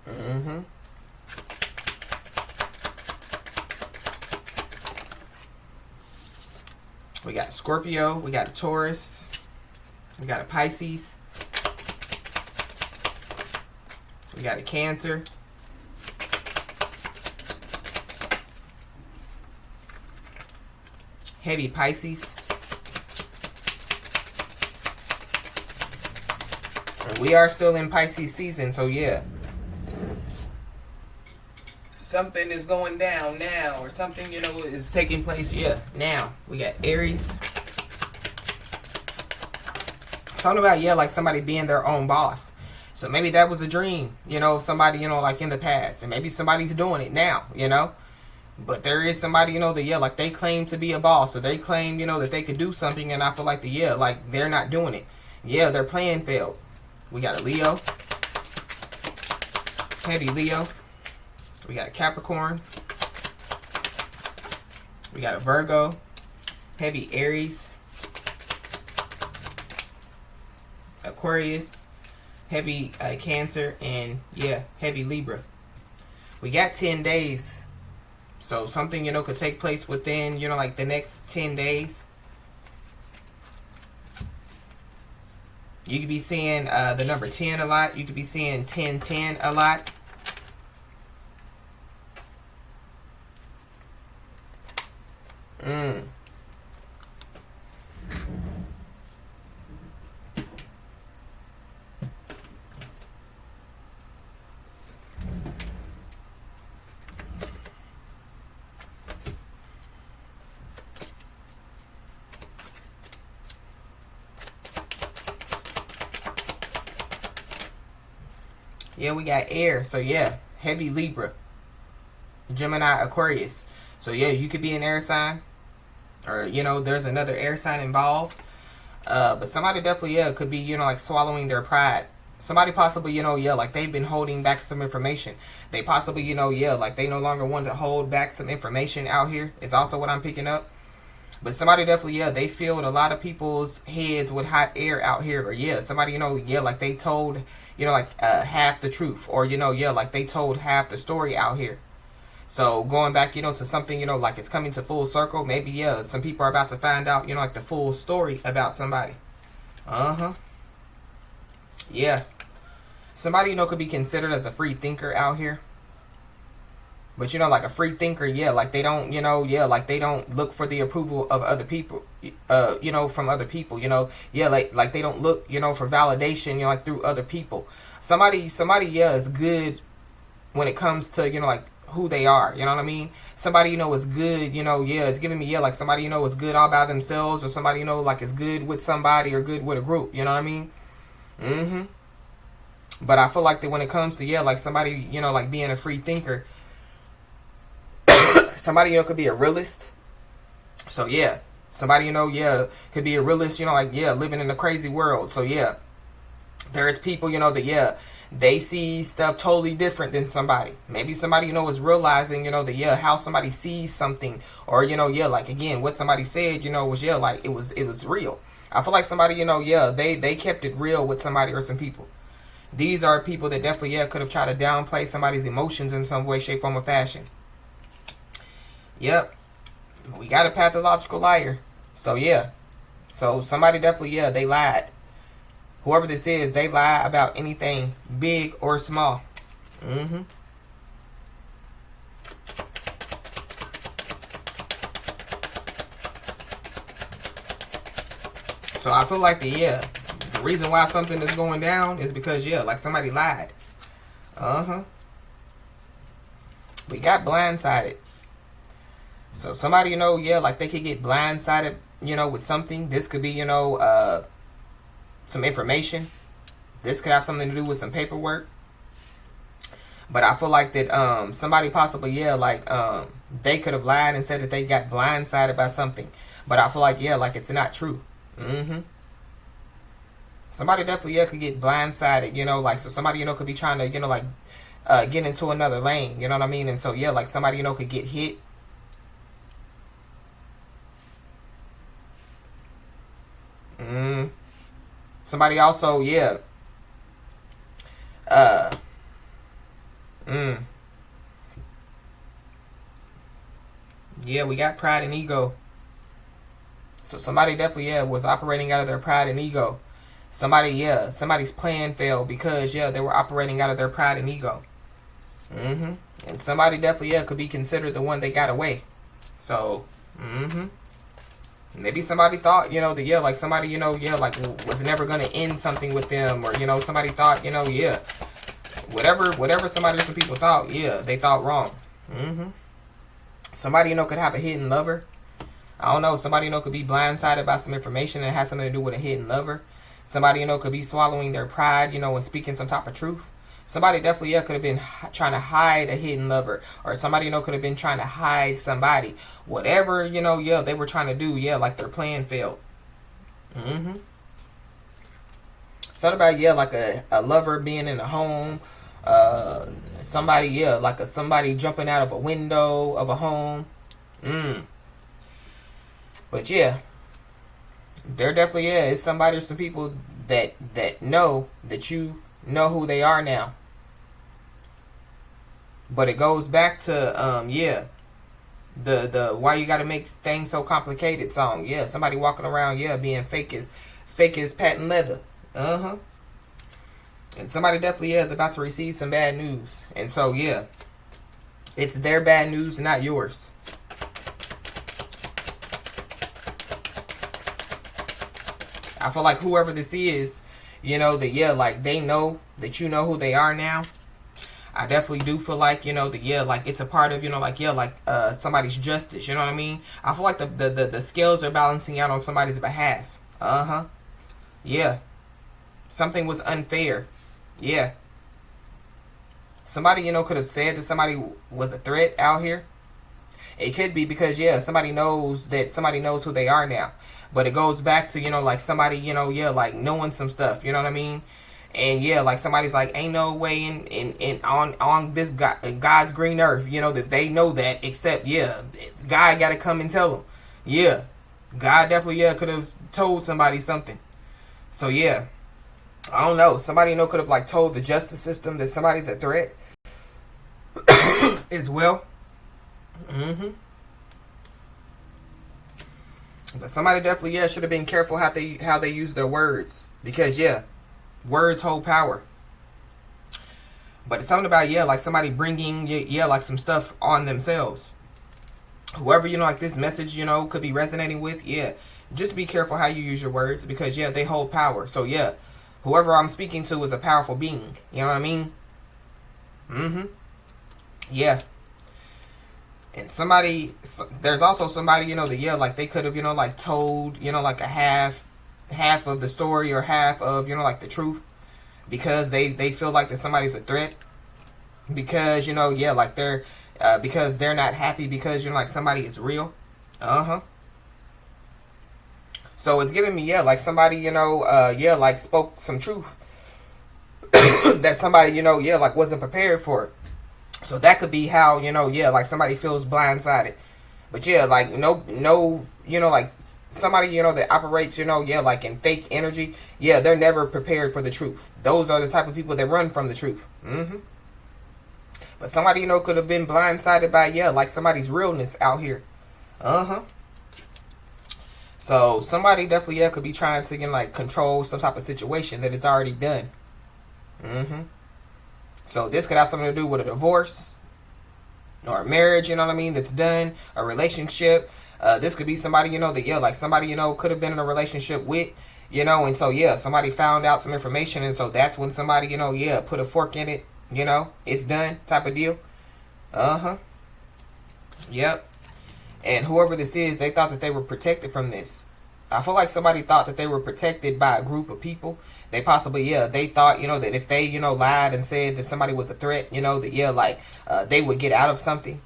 Mm-hmm. We got Scorpio, we got a Taurus, we got a Pisces, we got a Cancer, heavy Pisces, and we are still in Pisces season, so yeah. Something is going down now, or something, is taking place, now. We got Aries. Something about, like somebody being their own boss. So maybe that was a dream, somebody, like in the past. And maybe somebody's doing it now, But there is somebody, that, like they claim to be a boss. Or they claim, that they could do something. And I feel like like they're not doing it. Their plan failed. We got a Leo. Heavy Leo. We got a Capricorn. We got a Virgo. Heavy Aries. Aquarius. Heavy Cancer. And heavy Libra. We got 10 days. So something, could take place within, like the next 10 days. You could be seeing the number 10 a lot. You could be seeing 1010 a lot. We got air. So heavy Libra, Gemini, Aquarius. So you could be an air sign, or there's another air sign involved. But somebody definitely could be like swallowing their pride. Somebody possibly like they've been holding back some information. They possibly like they no longer want to hold back some information out here. Is also what I'm picking up. But somebody definitely, they filled a lot of people's heads with hot air out here. Or somebody, like they told, half the truth. Or, like they told half the story out here. So going back, to something, like it's coming to full circle. Maybe, some people are about to find out, like the full story about somebody. Yeah. Somebody, could be considered as a free thinker out here. But, like a free thinker, like they don't, like they don't look for the approval of other people, from other people, like they don't look, for validation, like through other people. Somebody, is good when it comes to, like who they are, you know what I mean? Somebody, is good, it's giving me, like somebody, is good all by themselves, or somebody, like is good with somebody or good with a group, you know what I mean? But I feel like that when it comes to, yeah, like somebody, you know, like being a free thinker, somebody, you know, could be a realist. So yeah, somebody, you know, yeah, could be a realist, you know, like, yeah, living in a crazy world. So yeah, there's people, you know, that, yeah, they see stuff totally different than somebody. Maybe somebody, you know, is realizing, you know, that, yeah, how somebody sees something, or, you know, yeah, like, again, what somebody said, you know, was, yeah, like, it was real. I feel like somebody, you know, yeah, they kept it real with somebody or some people. These are people that definitely, yeah, could have tried to downplay somebody's emotions in some way, shape, form, or fashion. Yep. We got a pathological liar. So, yeah. So, somebody definitely, yeah, they lied. Whoever this is, they lie about anything, big or small. Mm-hmm. So, I feel like the reason why something is going down is because, yeah, like somebody lied. Uh-huh. We got blindsided. So somebody, you know, yeah, like they could get blindsided, you know, with something. This could be, you know, some information. This could have something to do with some paperwork. But I feel like that somebody possibly, yeah, like they could have lied and said that they got blindsided by something. But I feel like, yeah, like it's not true. Mm-hmm. Somebody definitely, yeah, could get blindsided, you know, like, so somebody, you know, could be trying to, you know, like get into another lane, you know what I mean? And so, yeah, like somebody, you know, could get hit. Mm. Somebody also, yeah. Uh. Mm. Yeah, we got pride and ego. So somebody definitely, yeah, was operating out of their pride and ego. Somebody, yeah, somebody's plan failed because, yeah, they were operating out of their pride and ego. Mm-hmm. And somebody definitely, yeah, could be considered the one that got away. So, mm-hmm. Maybe somebody thought, you know, that, yeah, like somebody, you know, yeah, like was never going to end something with them. Or, you know, somebody thought, you know, yeah, whatever somebody or some people thought, yeah, they thought wrong. Mm-hmm. Somebody, you know, could have a hidden lover. I don't know. Somebody, you know, could be blindsided by some information that has something to do with a hidden lover. Somebody, you know, could be swallowing their pride, you know, and speaking some type of truth. Somebody definitely, yeah, could have been trying to hide a hidden lover. Or somebody, you know, could have been trying to hide somebody. Whatever, you know, yeah, they were trying to do, yeah, like their plan failed. Mm-hmm. Something about, yeah, like a lover being in a home. Somebody, yeah, like somebody jumping out of a window of a home. But yeah, there definitely is somebody or some people that know that you know who they are now. But it goes back to yeah, the why you gotta make things so complicated song. Yeah, somebody walking around, yeah, being fake as patent leather. Uh-huh. And somebody definitely is about to receive some bad news. And so yeah, it's their bad news, not yours. I feel like whoever this is, you know, that, yeah, like they know that you know who they are now. I definitely do feel like, you know, that, yeah, like it's a part of, you know, like, yeah, like somebody's justice, you know what I mean? I feel like the scales are balancing out on somebody's behalf. Uh-huh. Yeah. Something was unfair. Yeah. Somebody, you know, could have said that somebody was a threat out here. It could be because, yeah, somebody knows who they are now. But it goes back to, you know, like somebody, you know, yeah, like knowing some stuff, you know what I mean? And yeah, like somebody's like, ain't no way in on this God's green earth, you know, that they know that, except, yeah, God got to come and tell them. Yeah, God definitely, yeah, could have told somebody something. So yeah, I don't know. Somebody, you know, could have like told the justice system that somebody's a threat as well. Mm-hmm. But somebody definitely, yeah, should have been careful how they use their words, because yeah, words hold power. But it's something about, yeah, like somebody bringing, yeah, like some stuff on themselves. Whoever, you know, like this message, you know, could be resonating with, yeah, just be careful how you use your words, because yeah, they hold power. So yeah, whoever I'm speaking to is a powerful being. You know what I mean? Mm-hmm. Yeah. And there's also somebody, you know, that, yeah, like they could have, you know, like told, you know, like a half of the story, or half of, you know, like the truth. because they feel like that somebody's a threat, because yeah, like they're because they're not happy because like somebody is real. So it's giving me, yeah, like somebody, yeah, like spoke some truth that somebody, yeah, like wasn't prepared for. So that could be how, yeah, like somebody feels blindsided. But yeah, like no, like somebody, that operates, yeah, like in fake energy, yeah, they're never prepared for the truth. Those are the type of people that run from the truth. But somebody, could have been blindsided by, yeah, like somebody's realness out here. So somebody definitely, yeah, could be trying to, like control some type of situation that is already done. So this could have something to do with a divorce or a marriage, you know what I mean, that's done, a relationship. This could be somebody, that, yeah, like somebody, could have been in a relationship with, and so, yeah, somebody found out some information, and so that's when somebody, yeah, put a fork in it, it's done type of deal. Yep. And whoever this is, they thought that they were protected from this. I feel like somebody thought that they were protected by a group of people. They possibly, yeah, they thought, that if they, lied and said that somebody was a threat, that, yeah, like, they would get out of something.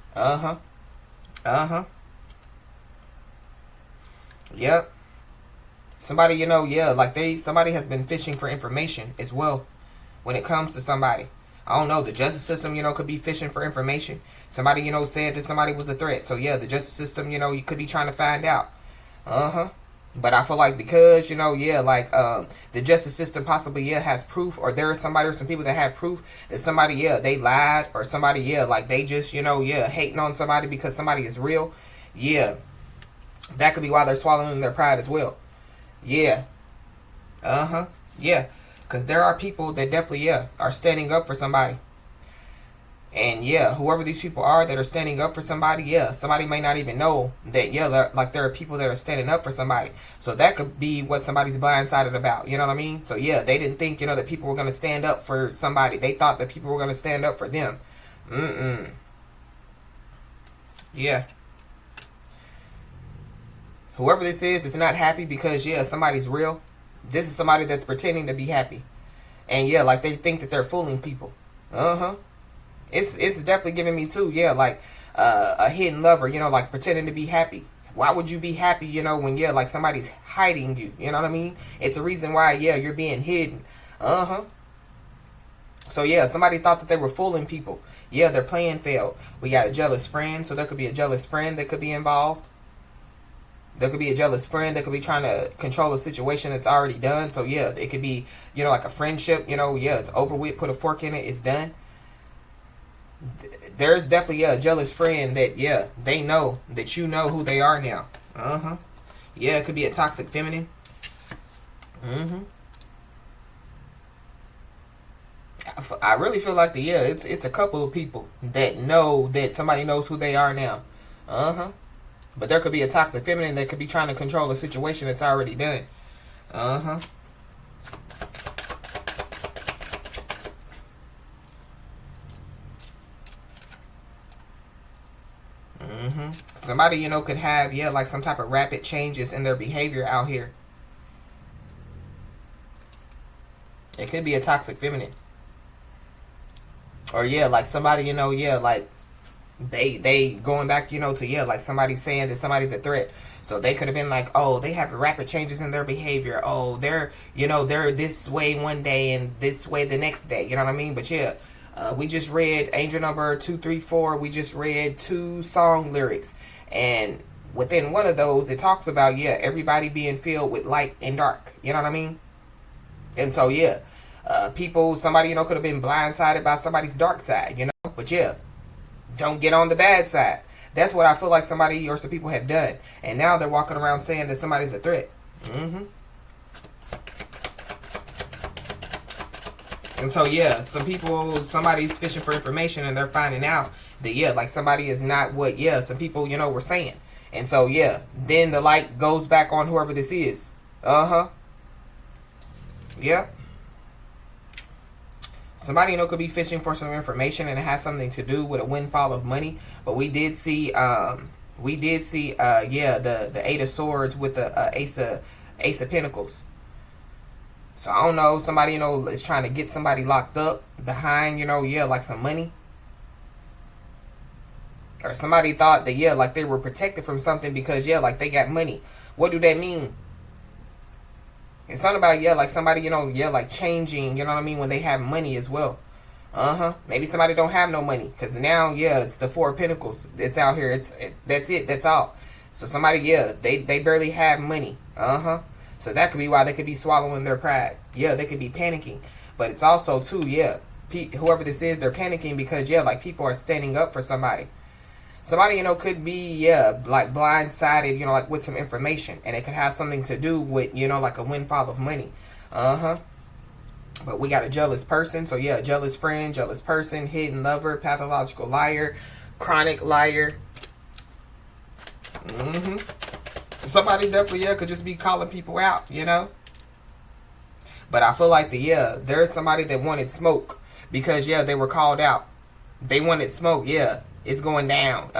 Yep. Somebody, yeah, like somebody has been fishing for information as well when it comes to somebody. I don't know, the justice system, could be fishing for information. Somebody, said that somebody was a threat. So, yeah, the justice system, you could be trying to find out. But I feel like because, yeah, like the justice system possibly, yeah, has proof, or there is somebody or some people that have proof that somebody, yeah, they lied, or somebody, yeah, like they just, yeah, hating on somebody because somebody is real. Yeah, that could be why they're swallowing their pride as well. Yeah. Yeah. Because there are people that definitely, yeah, are standing up for somebody. And, yeah, whoever these people are that are standing up for somebody, yeah, somebody may not even know that, yeah, like there are people that are standing up for somebody. So that could be what somebody's blindsided about. You know what I mean? So, yeah, they didn't think, that people were going to stand up for somebody. They thought that people were going to stand up for them. Yeah. Whoever this is not happy because, yeah, somebody's real. This is somebody that's pretending to be happy. And, yeah, like they think that they're fooling people. It's definitely giving me, too, yeah, like a hidden lover, like pretending to be happy. Why would you be happy, when, yeah, like somebody's hiding you? You know what I mean? It's a reason why, yeah, you're being hidden. So, yeah, somebody thought that they were fooling people. Yeah, their plan failed. We got a jealous friend, so there could be a jealous friend that could be involved. There could be a jealous friend that could be trying to control a situation that's already done. So, yeah, it could be, like a friendship, yeah, it's over with, put a fork in it, it's done. There's definitely, yeah, a jealous friend that, yeah, they know that you know who they are now. Yeah, it could be a toxic feminine. I really feel like it's a couple of people that know that somebody knows who they are now. But there could be a toxic feminine that could be trying to control a situation that's already done. Somebody, could have, yeah, like some type of rapid changes in their behavior out here. It could be a toxic feminine. Or, yeah, like somebody, yeah, like they going back, to, yeah, like somebody saying that somebody's a threat. So they could have been like, oh, they have rapid changes in their behavior. Oh, they're this way one day and this way the next day. You know what I mean? But yeah, we just read Angel Number 234. We just read 2 song lyrics. And within one of those, it talks about, yeah, everybody being filled with light and dark. You know what I mean? And so, yeah, somebody, could have been blindsided by somebody's dark side, But yeah, don't get on the bad side. That's what I feel like somebody or some people have done. And now they're walking around saying that somebody's a threat. And so, yeah, somebody's fishing for information and they're finding out that, yeah, like somebody is not what, yeah, some people, were saying. And so, yeah, then the light goes back on whoever this is. Yeah. Somebody, could be fishing for some information and it has something to do with a windfall of money. But we did see, yeah, the 8 of Swords with the Ace of Pentacles. So I don't know, somebody, is trying to get somebody locked up behind, like some money. Or somebody thought that, like they were protected from something because, like they got money. What do that mean? It's something about, like somebody, like changing, you know what I mean, when they have money as well. Maybe somebody don't have no money. Because now, it's the Four of Pentacles. It's out here. It's that's it. That's all. So somebody, they barely have money. So that could be why they could be swallowing their pride. They could be panicking. But it's also, too, whoever this is, they're panicking because, like people are standing up for somebody. Somebody, could be, like blindsided, like with some information. And it could have something to do with, like a windfall of money. But we got a jealous person. So, jealous friend, jealous person, hidden lover, pathological liar, chronic liar. Somebody definitely, could just be calling people out, But I feel like there's somebody that wanted smoke because, they were called out. They wanted smoke, It's going down.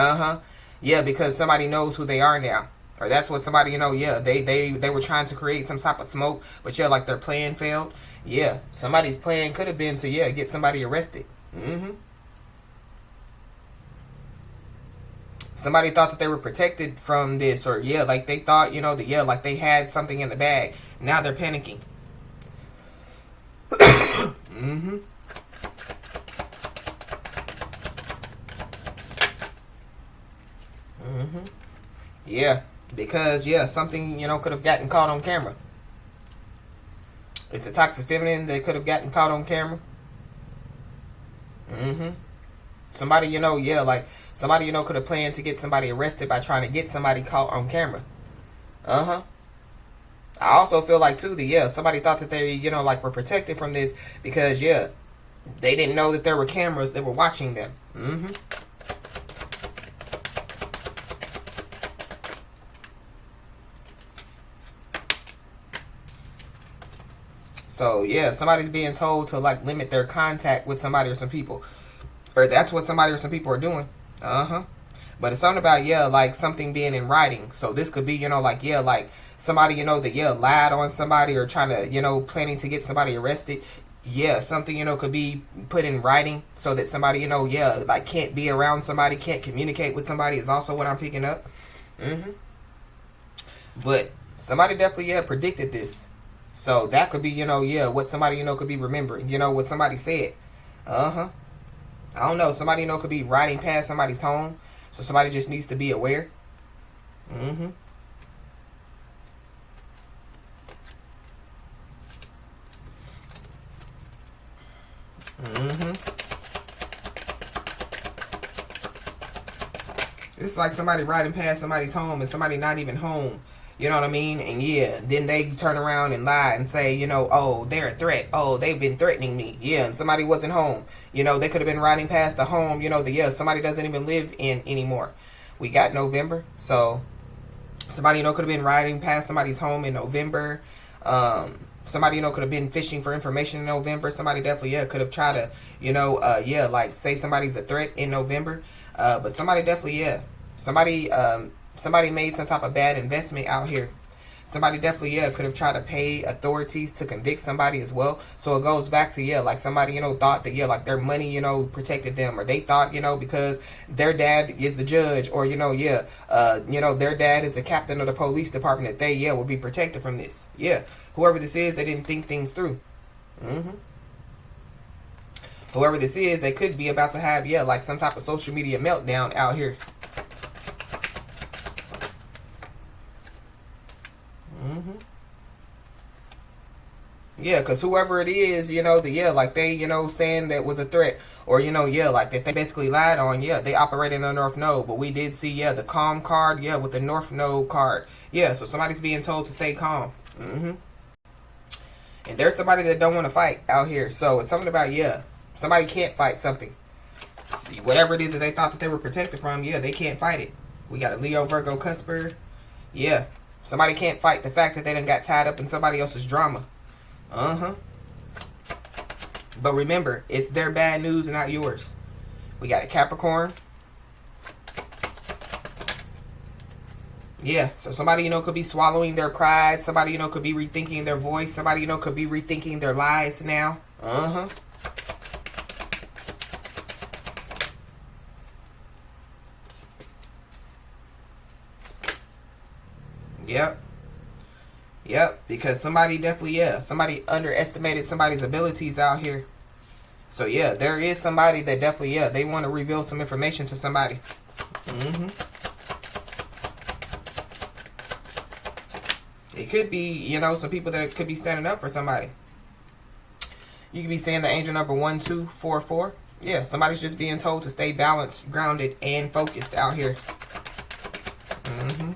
Because somebody knows who they are now. Or that's what somebody, they were trying to create some type of smoke. But, like their plan failed. Somebody's plan could have been to, get somebody arrested. Somebody thought that they were protected from this. Or, like they thought, that, like they had something in the bag. Now they're panicking. Because, something, could have gotten caught on camera. It's a toxic feminine that could have gotten caught on camera. Somebody, like, somebody, could have planned to get somebody arrested by trying to get somebody caught on camera. I also feel like, too, that, somebody thought that they, like, were protected from this because, they didn't know that there were cameras that were watching them. So, somebody's being told to, like, limit their contact with somebody or some people. Or that's what somebody or some people are doing. But it's something about, like, something being in writing. So this could be, like, like, somebody, that, lied on somebody or trying to, planning to get somebody arrested. Something, could be put in writing so that somebody, like, can't be around somebody, can't communicate with somebody is also what I'm picking up. But somebody definitely, predicted this. So that could be, what somebody, could be remembering, what somebody said. I don't know. Somebody, could be riding past somebody's home. So somebody just needs to be aware. It's like somebody riding past somebody's home and somebody not even home. You know what I mean? And then they turn around and lie and say, oh, they're a threat. Oh, they've been threatening me. And somebody wasn't home. They could have been riding past the home, somebody doesn't even live in anymore. We got November. So somebody, could have been riding past somebody's home in November. Somebody, could have been fishing for information in November. Somebody definitely, could have tried to, like say somebody's a threat in November. But somebody definitely, somebody made some type of bad investment out here. Somebody definitely, could have tried to pay authorities to convict somebody as well. So it goes back to, like somebody, thought that, like their money, protected them. Or they thought, because their dad is the judge. Or, their dad is the captain of the police department that they, will be protected from this. Whoever this is, they didn't think things through. Whoever this is, they could be about to have, like some type of social media meltdown out here. Because whoever it is, like they, saying that was a threat. Or, like that they basically lied on, they operated in the North Node. But we did see, the calm card, with the North Node card. So somebody's being told to stay calm. And there's somebody that don't want to fight out here. So it's something about, somebody can't fight something. See, whatever it is that they thought that they were protected from, they can't fight it. We got a Leo, Virgo, Cusper. Somebody can't fight the fact that they done got tied up in somebody else's drama. But remember, it's their bad news and not yours. We got a Capricorn. Yeah, so somebody, could be swallowing their pride. Somebody, could be rethinking their voice. Somebody, could be rethinking their lies now. Uh-huh. Yep. Yep, because somebody definitely, somebody underestimated somebody's abilities out here. So, yeah, there is somebody that definitely, they want to reveal some information to somebody. Mm-hmm. It could be, some people that could be standing up for somebody. You could be saying the angel number 1244. Yeah, somebody's just being told to stay balanced, grounded, and focused out here. Mm-hmm.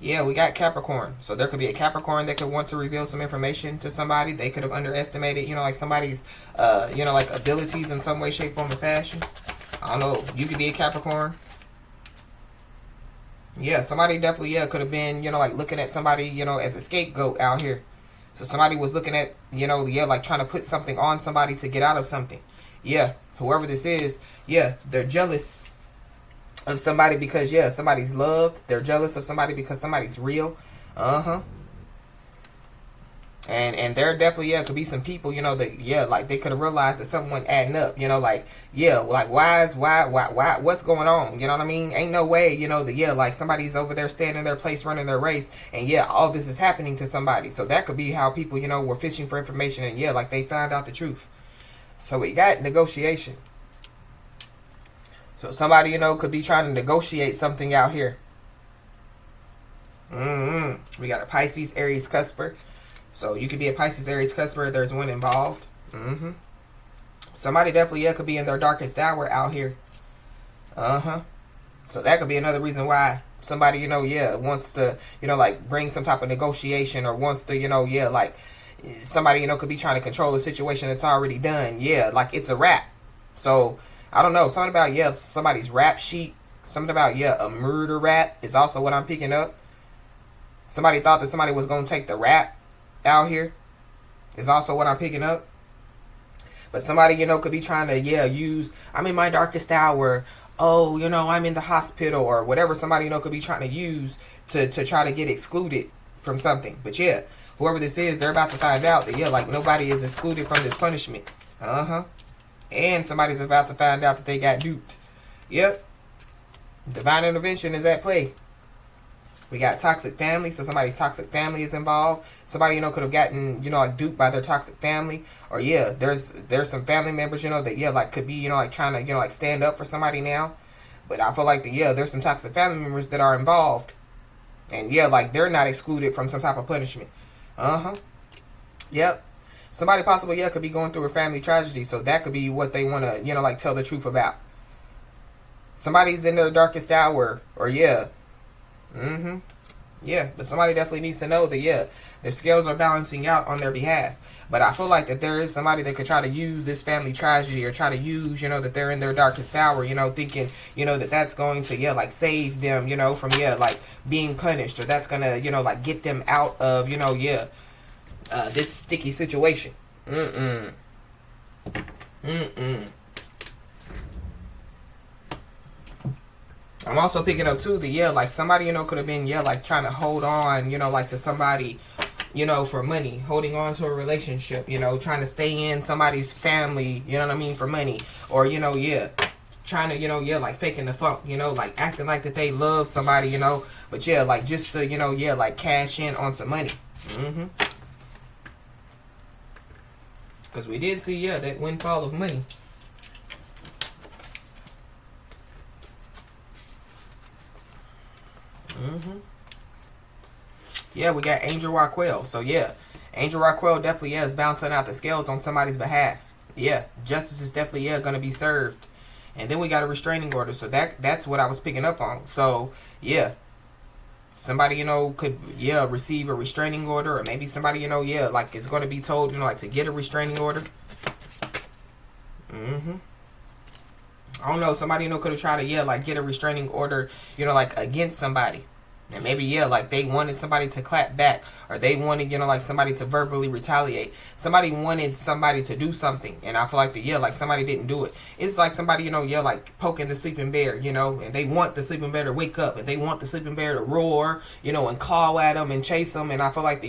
Yeah, we got Capricorn. So there could be a Capricorn that could want to reveal some information to somebody. They could have underestimated, like somebody's, like abilities in some way, shape, form, or fashion. I don't know. You could be a Capricorn. Yeah, somebody definitely, could have been, like looking at somebody, as a scapegoat out here. So somebody was looking at, like trying to put something on somebody to get out of something. Yeah, whoever this is, they're jealous of somebody because, somebody's loved. They're jealous of somebody because somebody's real. Uh-huh. And there definitely, could be some people, that, like they could have realized that something wasn't adding up, like, like why, what's going on? You know what I mean? Ain't no way, that, like somebody's over there staying in their place, running their race, and all this is happening to somebody. So that could be how people, were fishing for information, and like they found out the truth. So we got negotiation. So somebody, could be trying to negotiate something out here. We got a Pisces, Aries, Cusper. So you could be a Pisces, Aries, Cusper. There's one involved. Somebody definitely, could be in their darkest hour out here. So that could be another reason why somebody, wants to, like bring some type of negotiation or wants to, like somebody, could be trying to control a situation that's already done. Yeah, like it's a wrap. So I don't know. Something about, somebody's rap sheet. Something about, a murder rap is also what I'm picking up. Somebody thought that somebody was going to take the rap out here is also what I'm picking up. But somebody, could be trying to, use, I'm in my darkest hour. Oh, I'm in the hospital or whatever somebody, could be trying to use to try to get excluded from something. But whoever this is, they're about to find out that, like nobody is excluded from this punishment. And somebody's about to find out that they got duped. Yep. Divine intervention is at play. We got toxic family, so somebody's toxic family is involved. Somebody, could have gotten, like duped by their toxic family. Or, there's some family members, that, like could be, like trying to, like stand up for somebody now. But I feel like, there's some toxic family members that are involved. And, like they're not excluded from some type of punishment. Yep. Somebody possibly, could be going through a family tragedy. So that could be what they want to, like tell the truth about. Somebody's in their darkest hour. Or, but somebody definitely needs to know that, their scales are balancing out on their behalf. But I feel like that there is somebody that could try to use this family tragedy or try to use, that they're in their darkest hour, thinking, that that's going to, like save them, from, like being punished, or that's going to, like get them out of, this sticky situation. I'm also picking up too that like somebody could have been like trying to hold on like to somebody for money, holding on to a relationship, trying to stay in somebody's family, you know what I mean, for money, or trying to like faking the funk, like acting like that they love somebody, but like just to like cash in on some money. Because we did see that windfall of money. We got Angel Raquel. So Angel Raquel definitely is bouncing out the scales on somebody's behalf. Justice is definitely going to be served. And then we got a restraining order. So that's what I was picking up on. So somebody could receive a restraining order, or maybe somebody like is going to be told like to get a restraining order. I don't know. Somebody could have tried to like get a restraining order like against somebody. And maybe, yeah, like they wanted somebody to clap back, or they wanted, like somebody to verbally retaliate. Somebody wanted somebody to do something. And I feel like like somebody didn't do it. It's like somebody, like poking the sleeping bear, and they want the sleeping bear to wake up, and they want the sleeping bear to roar, and claw at them and chase them. And I feel like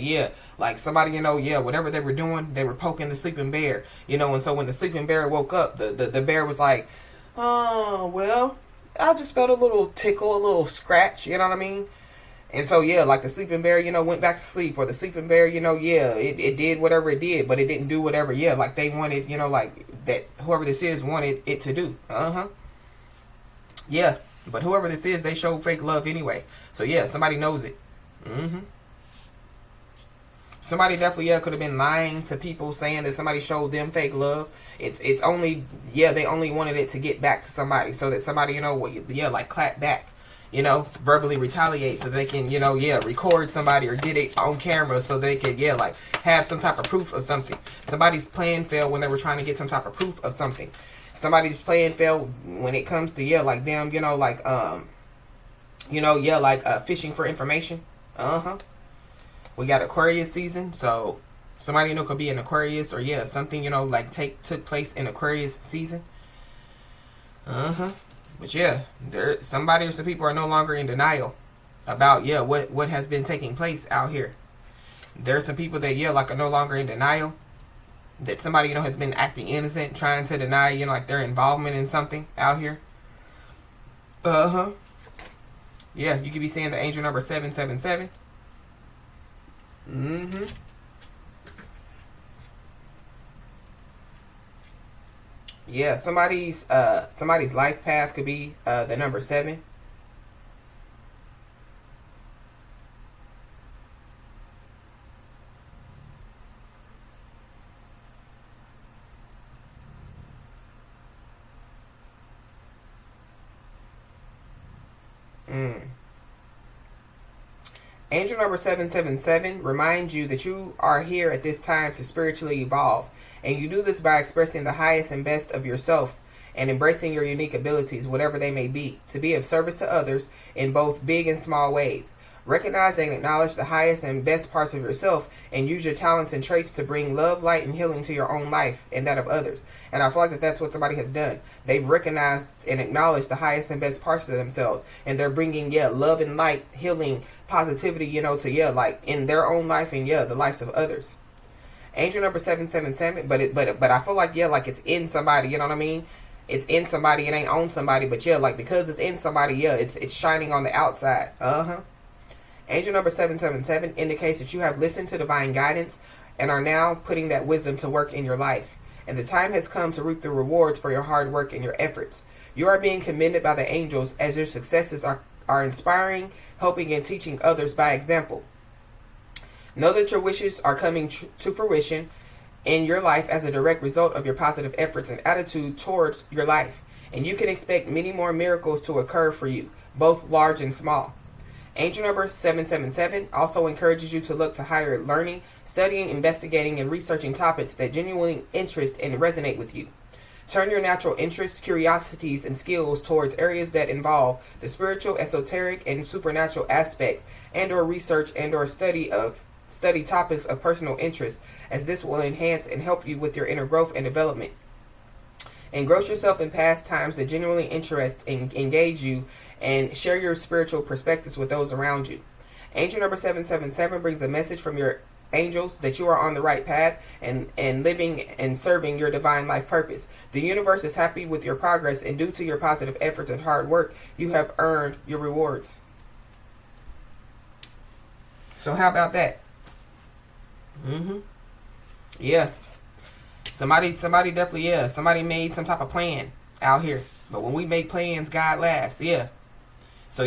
like somebody, whatever they were doing, they were poking the sleeping bear, and so when the sleeping bear woke up, the bear was like, oh, well, I just felt a little tickle, a little scratch, you know what I mean? And so, like the sleeping bear, went back to sleep. Or the sleeping bear, it did whatever it did, but it didn't do whatever, like they wanted, like that whoever this is wanted it to do. Yeah, but whoever this is, they show fake love anyway. So, somebody knows it. Somebody definitely, could have been lying to people, saying that somebody showed them fake love. It's only, they only wanted it to get back to somebody, so that somebody, like clap back. Verbally retaliate, so they can, record somebody or get it on camera, so they can, like have some type of proof of something. Somebody's plan failed when they were trying to get some type of proof of something. Somebody's plan failed when it comes to, like them, fishing for information. We got Aquarius season, so somebody, could be an Aquarius, or something, like took place in Aquarius season. But there somebody or some people are no longer in denial about what has been taking place out here. There's some people that like are no longer in denial that somebody has been acting innocent, trying to deny like their involvement in something out here. Yeah, you could be seeing the angel number 777. Yeah, somebody's life path could be the number 7. Angel number 777 reminds you that you are here at this time to spiritually evolve, and you do this by expressing the highest and best of yourself and embracing your unique abilities, whatever they may be, to be of service to others in both big and small ways. Recognize and acknowledge the highest and best parts of yourself, and use your talents and traits to bring love, light, and healing to your own life and that of others. And I feel like that's what somebody has done. They've recognized and acknowledged the highest and best parts of themselves, and they're bringing love and light, healing, positivity, to like in their own life and the lives of others. Angel number 777, but I feel like like it's in somebody, you know what I mean? It's in somebody, it ain't on somebody, but like because it's in somebody, it's shining on the outside. Angel number 777 indicates that you have listened to divine guidance and are now putting that wisdom to work in your life. And the time has come to reap the rewards for your hard work and your efforts. You are being commended by the angels as your successes are inspiring, helping, and teaching others by example. Know that your wishes are coming to fruition in your life as a direct result of your positive efforts and attitude towards your life. And you can expect many more miracles to occur for you, both large and small. Angel number 777 also encourages you to look to higher learning, studying, investigating, and researching topics that genuinely interest and resonate with you. Turn your natural interests, curiosities, and skills towards areas that involve the spiritual, esoteric, and supernatural aspects, and/or research and/or study topics of personal interest, as this will enhance and help you with your inner growth and development. Engross yourself in pastimes that genuinely interest and engage you, and share your spiritual perspectives with those around you. Angel number 777 brings a message from your angels that you are on the right path and living and serving your divine life purpose. The universe is happy with your progress, and due to your positive efforts and hard work, you have earned your rewards. So how about that? Yeah. Somebody definitely, somebody made some type of plan out here. But when we make plans, God laughs. So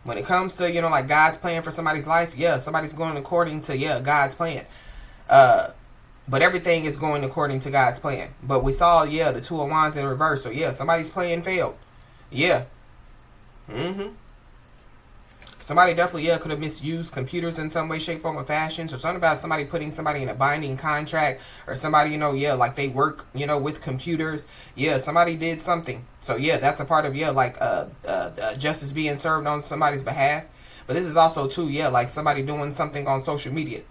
when it comes to, like God's plan for somebody's life, somebody's going according to, God's plan. But everything is going according to God's plan. But we saw, the Two of Wands in reverse. So somebody's plan failed. Somebody definitely, could have misused computers in some way, shape, form, or fashion. So something about somebody putting somebody in a binding contract, or somebody, like they work, with computers. Somebody did something. So that's a part of, justice being served on somebody's behalf. But this is also too, yeah, like somebody doing something on social media,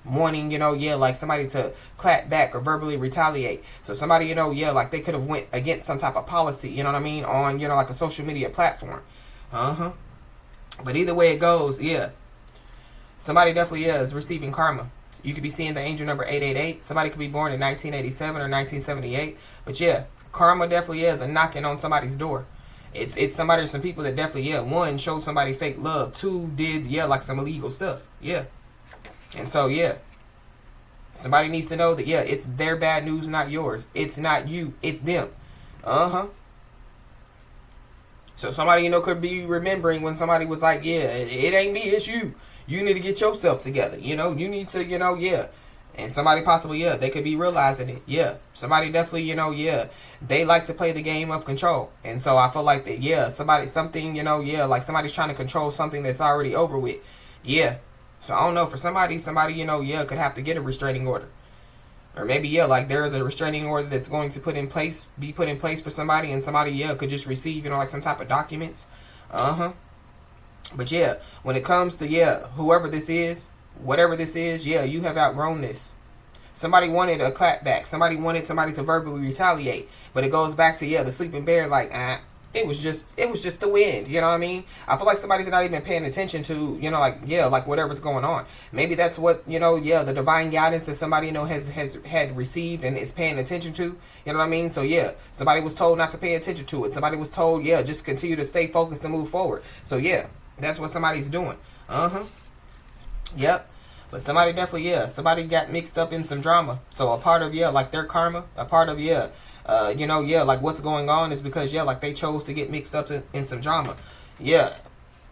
wanting, you know, yeah, like somebody to clap back or verbally retaliate. So somebody, you know, yeah, like they could have went against some type of policy, you know what I mean, on, you know, like a social media platform. But either way it goes, yeah, somebody definitely is receiving karma. You could be seeing the angel number 888. Somebody could be born in 1987 or 1978. But yeah, karma definitely is a knocking on somebody's door. It's somebody or some people that definitely, yeah, one, showed somebody fake love. Two, did, yeah, like some illegal stuff. Yeah. And so, yeah, somebody needs to know that, yeah, it's their bad news, not yours. It's not you. It's them. So somebody, you know, could be remembering when somebody was like, yeah, it ain't me, it's you. You need to get yourself together. You know, you need to, you know, yeah. And somebody possibly, yeah, they could be realizing it. Yeah. Somebody definitely, you know, yeah, they like to play the game of control. And so I feel like that, yeah, something, you know, yeah, like somebody's trying to control something that's already over with. Yeah. So I don't know, for somebody, you know, yeah, could have to get a restraining order. Or maybe, yeah, like there is a restraining order that's going to be put in place for somebody, and somebody, yeah, could just receive, you know, like some type of documents. But yeah, when it comes to, yeah, whoever this is, whatever this is, yeah, you have outgrown this. Somebody wanted a clapback. Somebody wanted somebody to verbally retaliate. But it goes back to, yeah, the sleeping bear, like, it was just the wind, you know what I mean? I feel like somebody's not even paying attention to, you know, like, yeah, like whatever's going on. Maybe that's what, you know, yeah, the divine guidance that somebody, you know, had received and is paying attention to, you know what I mean? So yeah, somebody was told not to pay attention to it. Somebody was told, yeah, just continue to stay focused and move forward. So yeah, that's what somebody's doing. Yep. But somebody definitely, yeah, somebody got mixed up in some drama. So a part of, yeah, like their karma, a part of, yeah, you know, yeah, like what's going on is because, yeah, like they chose to get mixed up in some drama. Yeah,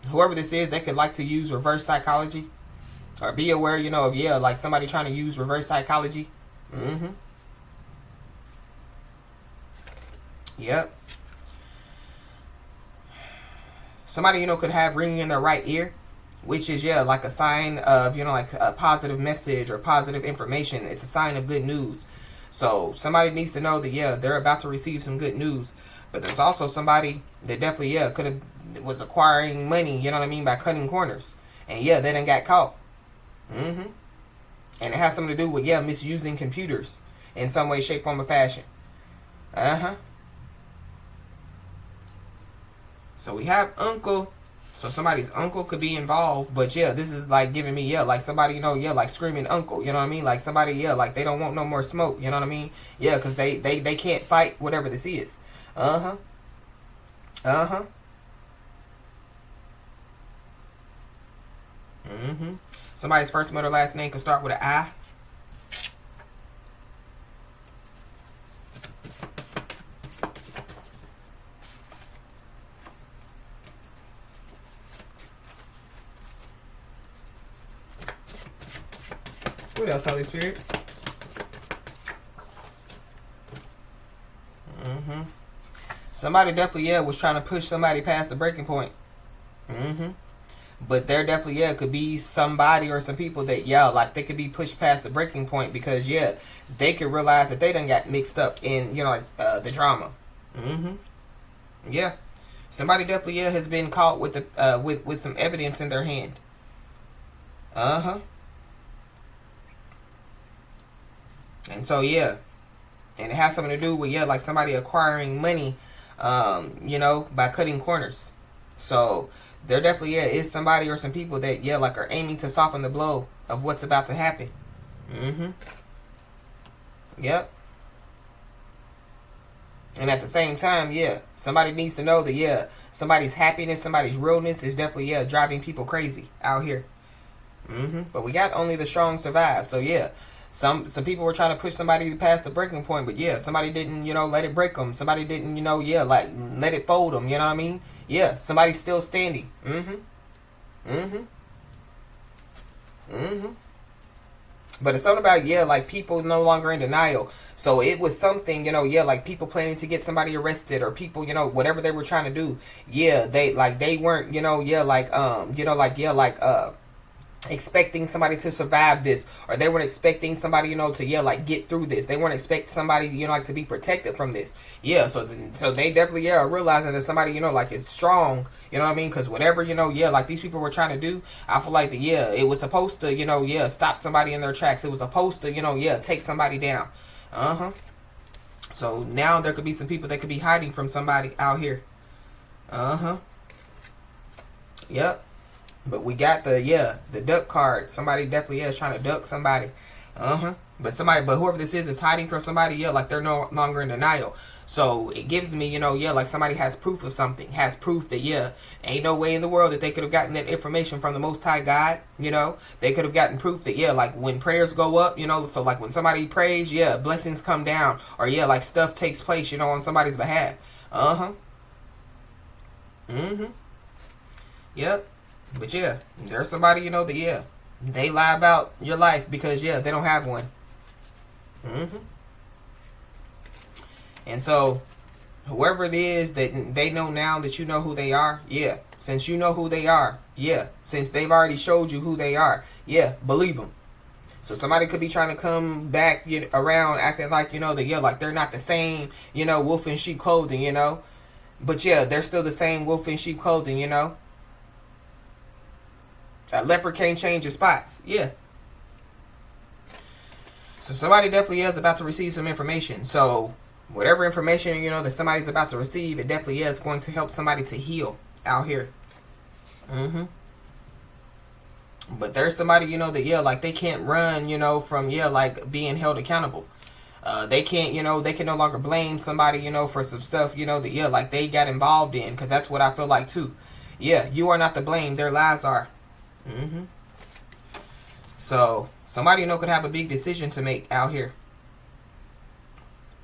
whoever this is, they could like to use reverse psychology, or be aware, you know, of, yeah, like somebody trying to use reverse psychology. Yep. Somebody, you know, could have ringing in their right ear, which is, yeah, like a sign of, you know, like a positive message or positive information. It's a sign of good news. So somebody needs to know that, yeah, they're about to receive some good news. But there's also somebody that definitely, yeah, was acquiring money, you know what I mean, by cutting corners. And yeah, they done got caught. And it has something to do with, yeah, misusing computers in some way, shape, form, or fashion. So we have uncle. So somebody's uncle could be involved, but yeah, this is like giving me, yeah, like somebody, you know, yeah, like screaming uncle, you know what I mean? Like somebody, yeah, like they don't want no more smoke, you know what I mean? Yeah, because they can't fight whatever this is. Somebody's first, middle, last name could start with an I. What else, Holy Spirit? Somebody definitely, yeah, was trying to push somebody past the breaking point. But there definitely, yeah, could be somebody or some people that, yeah, like they could be pushed past the breaking point because, yeah, they could realize that they done got mixed up in, you know, like the drama. Yeah. Somebody definitely, yeah, has been caught with the with some evidence in their hand. And so, yeah, and it has something to do with, yeah, like somebody acquiring money, you know, by cutting corners. So there definitely, yeah, is somebody or some people that, yeah, like are aiming to soften the blow of what's about to happen. Yep. And at the same time, yeah, somebody needs to know that, yeah, somebody's happiness, somebody's realness is definitely, yeah, driving people crazy out here. But we got only the strong survive. So, yeah, some people were trying to push somebody past the breaking point, but yeah, somebody didn't, you know, let it break them. Somebody didn't, you know, yeah, like let it fold them. You know what I mean? Yeah, somebody's still standing. But it's something about, yeah, like people no longer in denial. So it was something, you know, yeah, like people planning to get somebody arrested or people, you know, whatever they were trying to do. Yeah, they weren't, you know, yeah, like, you know, like, yeah, like, expecting somebody to survive this, or they weren't expecting somebody, to like get through this. They weren't expecting somebody, like to be protected from this. Yeah, so they definitely are realizing that somebody, like is strong. You know what I mean? Because whatever, like these people were trying to do, I feel like that it was supposed to, stop somebody in their tracks. It was supposed to, take somebody down. So now there could be some people that could be hiding from somebody out here. Yep. But we got the duck card. Somebody definitely is trying to duck somebody. But whoever this is hiding from somebody, like they're no longer in denial. So it gives me, like somebody has proof of something, has proof that, ain't no way in the world that they could have gotten that information from the Most High God, They could have gotten proof that, like when prayers go up, so like when somebody prays, blessings come down, or like stuff takes place, on somebody's behalf. Yep. But there's somebody, that, they lie about your life because, they don't have one. And so, whoever it is that they know now that you know who they are, since you know who they are, since they've already showed you who they are, believe them. So somebody could be trying to come back around acting like, that, like they're not the same, wolf in sheep clothing, But they're still the same wolf in sheep clothing, That leopard can't change his spots. So somebody definitely is about to receive some information. So whatever information, that somebody's about to receive, it definitely is going to help somebody to heal out here. But there's somebody, that, like they can't run, from, like being held accountable. They can't, they can no longer blame somebody, for some stuff, that, like they got involved in. Because that's what I feel like too. You are not to blame. Their lies are. So somebody could have a big decision to make out here.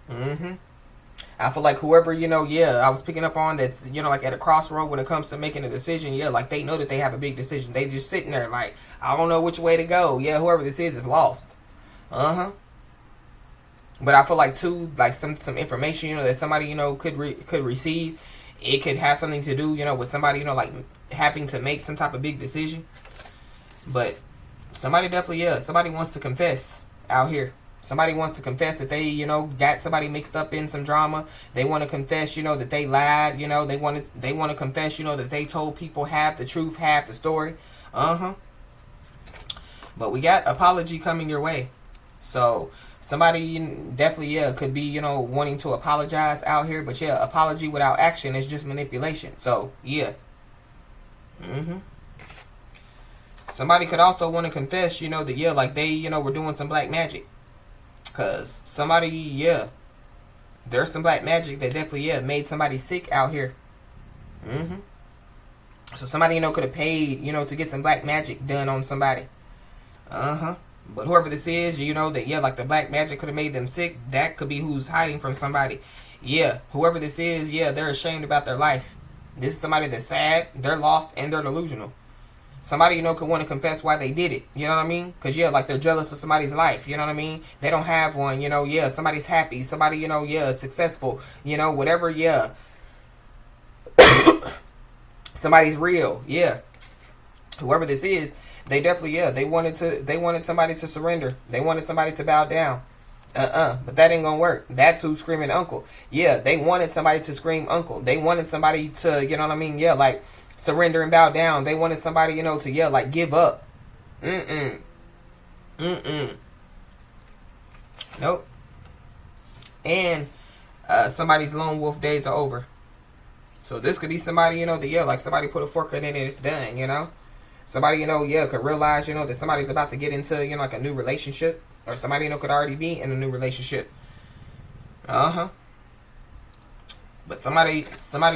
I feel like whoever I was picking up on that's like at a crossroad when it comes to making a decision, like they know that they have a big decision. They just sitting there like, I don't know which way to go. Whoever this is lost. But I feel like too, like some information that somebody could receive. It could have something to do with somebody like having to make some type of big decision. But somebody definitely, somebody wants to confess out here. Somebody wants to confess that they, got somebody mixed up in some drama. They want to confess, that they lied. They want to confess, that they told people half the truth, half the story. But we got apology coming your way. So somebody definitely, could be, wanting to apologize out here. But apology without action is just manipulation. So, Somebody could also want to confess, that, like they, were doing some black magic. Because somebody, there's some black magic that definitely, made somebody sick out here. So somebody, could have paid, to get some black magic done on somebody. But whoever this is, that, like the black magic could have made them sick. That could be who's hiding from somebody. Whoever this is, they're ashamed about their life. This is somebody that's sad, they're lost, and they're delusional. Somebody, could want to confess why they did it. You know what I mean? Because, like they're jealous of somebody's life. You know what I mean? They don't have one, somebody's happy. Somebody, successful. Whatever, somebody's real. Whoever this is, they definitely, they wanted somebody to surrender. They wanted somebody to bow down. But that ain't gonna work. That's who's screaming uncle. They wanted somebody to scream uncle. They wanted somebody to, you know what I mean? Like surrender and bow down. They wanted somebody, to like give up. Nope. And somebody's lone wolf days are over. So this could be somebody, that like somebody put a fork in it and it's done, Somebody, could realize, that somebody's about to get into, like a new relationship. Or somebody, could already be in a new relationship. But somebody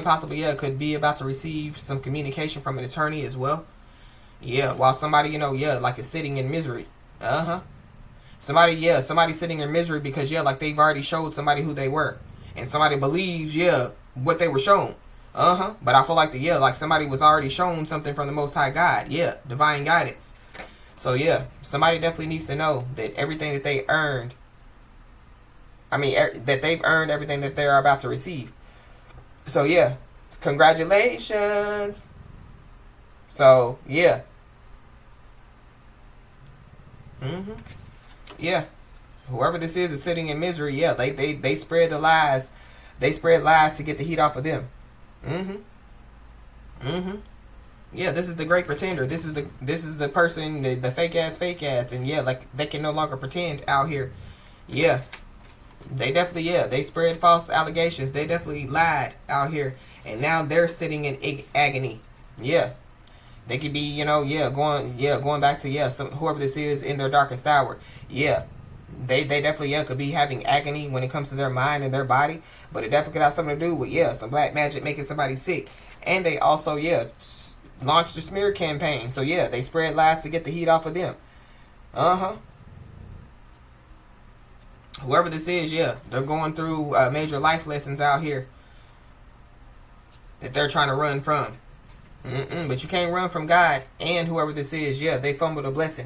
possibly, could be about to receive some communication from an attorney as well. While somebody, like is sitting in misery. Somebody sitting in misery because, like they've already showed somebody who they were. And somebody believes, what they were shown. But I feel like like somebody was already shown something from the Most High God. Divine guidance. So somebody definitely needs to know that everything that they earned, that they've earned everything that they're about to receive. So congratulations. So Mm-hmm. Yeah. Whoever this is sitting in misery. Yeah, they spread the lies. They spread lies to get the heat off of them. Mm-hmm. Mm-hmm. Yeah, this is the great pretender. This is the person, the fake ass, and yeah, like they can no longer pretend out here. Yeah, they definitely, yeah, they spread false allegations. They definitely lied out here, and now they're sitting in agony. Yeah, they could be, going back to, yeah, whoever this is in their darkest hour. Yeah, they definitely, yeah, could be having agony when it comes to their mind and their body, but it definitely could have something to do with, yeah, some black magic making somebody sick, and they also, yeah, launched a smear campaign. So yeah, they spread lies to get the heat off of them. Uh-huh. Whoever this is, yeah, they're going through major life lessons out here that they're trying to run from. But you can't run from God and whoever this is. Yeah, they fumbled a blessing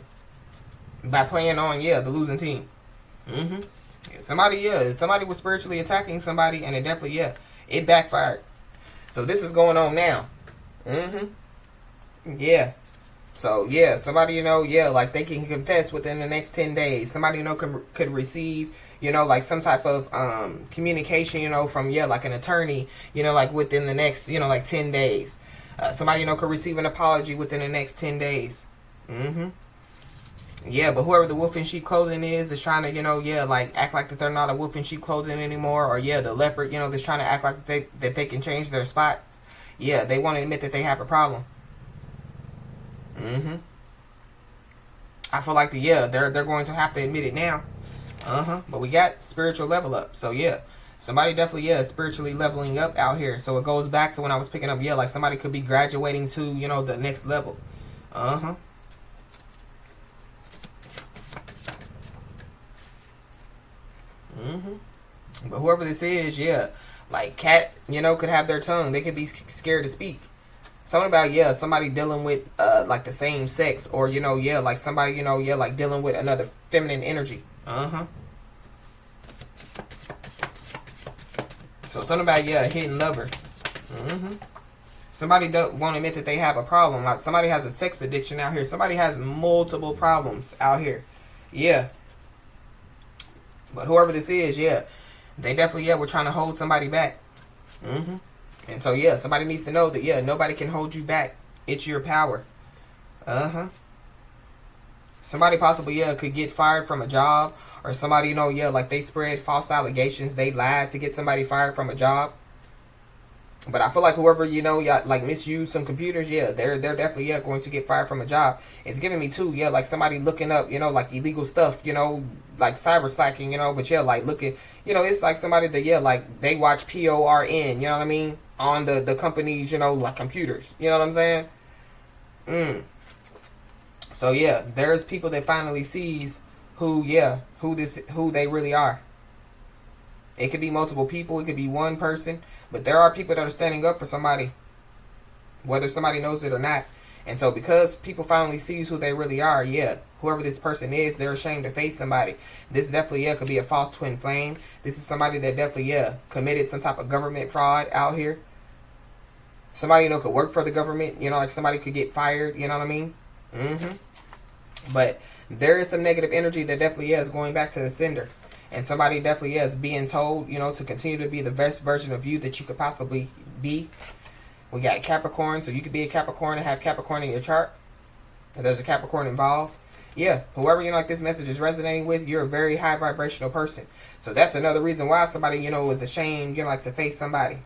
by playing on, yeah, the losing team. Mm-hmm. Somebody was spiritually attacking somebody, and it definitely, yeah, it backfired. So this is going on now. Mm-hmm. Yeah. So yeah, somebody, yeah, like they can contest within the next 10 days. Somebody, could receive, like some type of communication, from, yeah, like an attorney, like within the next, like 10 days. Somebody, could receive an apology within the next 10 days. Mm-hmm. Yeah, but whoever the wolf in sheep clothing is trying to, yeah, like act like that they're not a wolf in sheep clothing anymore, or yeah, the leopard, that's trying to act like that they can change their spots. Yeah, they want to admit that they have a problem. Mm-hmm. I feel like they're going to have to admit it now. But we got spiritual level up. So yeah, somebody definitely, yeah, is spiritually leveling up out here. So it goes back to when I was picking up, yeah, like somebody could be graduating to, the next level. But whoever this is, yeah, like cat, could have their tongue. They could be scared to speak. Something about, yeah, somebody dealing with like the same sex, or yeah, like somebody, yeah, like dealing with another feminine energy. So something about, yeah, a hidden lover. Somebody don't want to admit that they have a problem. Like somebody has a sex addiction out here. Somebody has multiple problems out here. Yeah. But whoever this is, yeah, they definitely, yeah, were trying to hold somebody back. And so, yeah, somebody needs to know that, yeah, nobody can hold you back. It's your power. Somebody possibly, yeah, could get fired from a job. Or somebody, yeah, like they spread false allegations. They lied to get somebody fired from a job. But I feel like whoever, yeah, like misused some computers, yeah, they're definitely, yeah, going to get fired from a job. It's giving me too, yeah, like somebody looking up, like illegal stuff, like cyber slacking, but yeah, like looking, it's like somebody that, yeah, like they watch PORN, you know what I mean? On the company's, like computers. You know what I'm saying? So yeah, there's people that finally sees who they really are. It could be multiple people, it could be one person, but there are people that are standing up for somebody, whether somebody knows it or not. And so because people finally sees who they really are, yeah, whoever this person is, they're ashamed to face somebody. This definitely, yeah, could be a false twin flame. This is somebody that definitely, yeah, committed some type of government fraud out here. Somebody, could work for the government, like somebody could get fired, you know what I mean? But there is some negative energy that definitely, yeah, is going back to the sender. And somebody definitely, yeah, is being told, to continue to be the best version of you that you could possibly be. We got Capricorn, so you could be a Capricorn and have Capricorn in your chart. If there's a Capricorn involved. Yeah, whoever, like this message is resonating with, you're a very high vibrational person. So that's another reason why somebody, is ashamed, like to face somebody.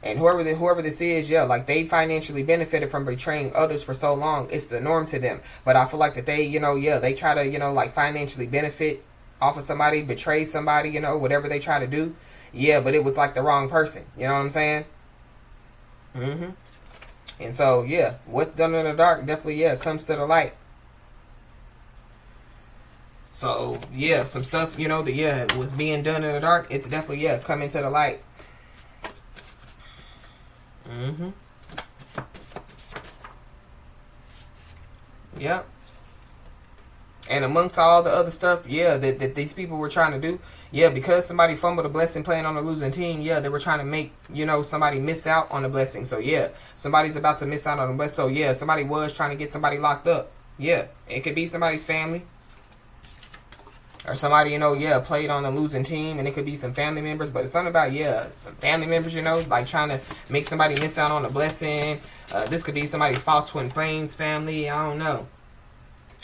And whoever this is, yeah, like they financially benefited from betraying others for so long. It's the norm to them. But I feel like that they, yeah, they try to, like financially benefit off of somebody, betray somebody, whatever they try to do. Yeah, but it was like the wrong person. You know what I'm saying? And so, yeah, what's done in the dark definitely, yeah, comes to the light. So, yeah, some stuff, that, yeah, was being done in the dark, it's definitely, yeah, coming to the light. Yep. And amongst all the other stuff, yeah, that these people were trying to do, yeah, because somebody fumbled a blessing playing on a losing team, yeah, they were trying to make, somebody miss out on the blessing. So, yeah, somebody's about to miss out on the blessing. So, yeah, somebody was trying to get somebody locked up. Yeah, it could be somebody's family. Or somebody, yeah, played on a losing team, and it could be some family members, but it's something about, yeah, some family members, like trying to make somebody miss out on a blessing. This could be somebody's false twin flames family. I don't know.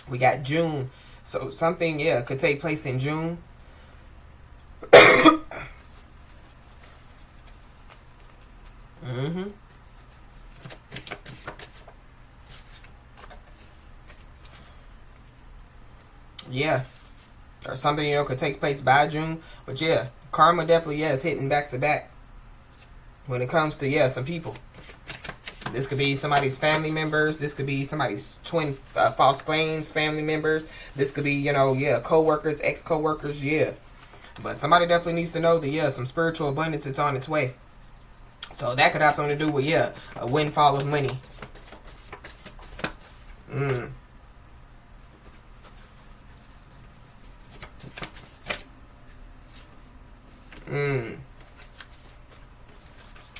We got June. So something, yeah, could take place in June. Mm-hmm. Yeah. Or something, could take place by June. But yeah, karma definitely, yeah, is hitting back to back. When it comes to, yeah, some people. This could be somebody's family members. This could be somebody's twin false flames family members. This could be, yeah, co-workers, ex-co-workers, yeah. But somebody definitely needs to know that, yeah, some spiritual abundance is on its way. So that could have something to do with, yeah, a windfall of money.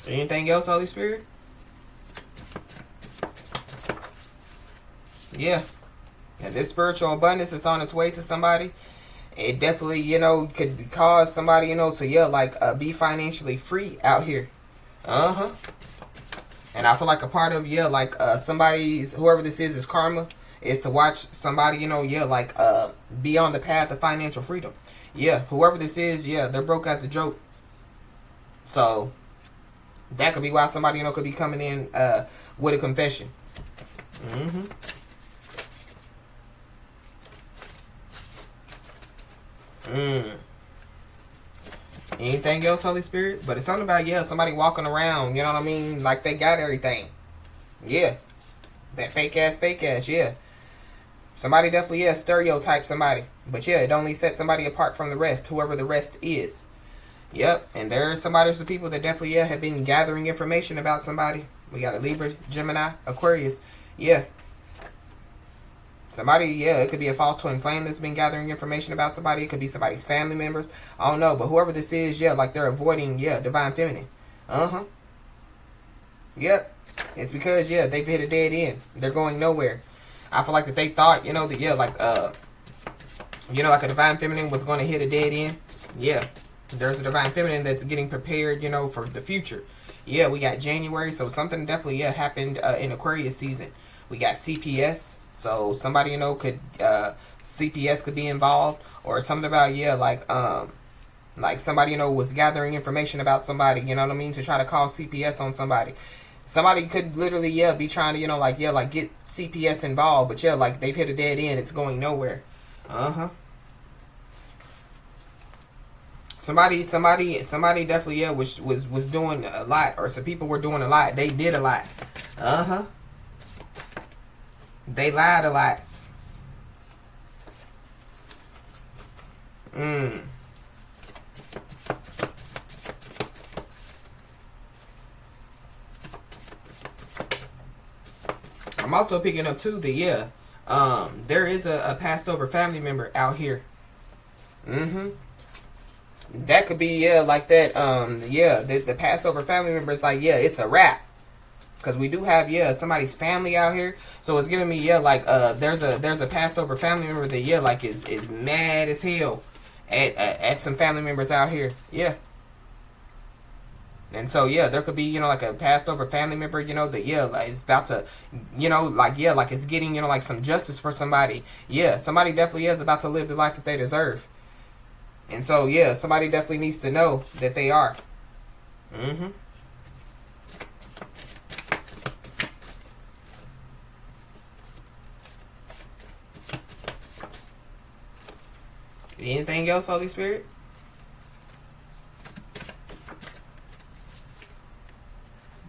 Anything else, Holy Spirit? Yeah. And this spiritual abundance is on its way to somebody. It definitely, could cause somebody, to, yeah, like, be financially free out here. Uh-huh. And I feel like a part of, yeah, like, somebody's, whoever this is karma, is to watch somebody, yeah, like, be on the path of financial freedom. Yeah, whoever this is, yeah, they're broke as a joke. So, that could be why somebody, could be coming in with a confession. Mm-hmm. Anything else, Holy Spirit? But it's something about, yeah, somebody walking around, you know what I mean? Like they got everything. Yeah. That fake ass, yeah. Somebody definitely, yeah, stereotype somebody. But yeah, it only sets somebody apart from the rest, whoever the rest is. Yep. And there's some people that definitely, yeah, have been gathering information about somebody. We got a Libra, Gemini, Aquarius. Yeah. Somebody, yeah, it could be a false twin flame that's been gathering information about somebody. It could be somebody's family members. I don't know. But whoever this is, yeah, like they're avoiding, yeah, divine feminine. Uh-huh. Yep. It's because, yeah, they've hit a dead end. They're going nowhere. I feel like that they thought, that, yeah, like, like a divine feminine was going to hit a dead end. Yeah. There's a divine feminine that's getting prepared, for the future. Yeah, we got January. So something definitely, yeah, happened in Aquarius season. We got CPS. So somebody, could CPS could be involved, or something about, yeah, like somebody, was gathering information about somebody, you know what I mean, to try to call CPS on somebody. Somebody could literally, yeah, be trying to, like, yeah, like get CPS involved, but yeah, like they've hit a dead end. It's going nowhere. Uh-huh. Somebody definitely, yeah, was doing a lot, or some people were doing a lot. They did a lot. Uh-huh. They lied a lot. I'm also picking up too that, yeah, there is a passed over family member out here. Mm-hmm. That could be, yeah, like that. Yeah, the passed over family member is like, yeah, it's a wrap. Because we do have, yeah, somebody's family out here. So it's giving me, yeah, like, there's a passed over family member that, yeah, like, is mad as hell at some family members out here. Yeah. And so, yeah, there could be, like a passed over family member, that, yeah, like, it's about to, like, yeah, like it's getting, like some justice for somebody. Yeah, somebody definitely is about to live the life that they deserve. And so, yeah, somebody definitely needs to know that they are. Mm-hmm. Anything else, Holy Spirit?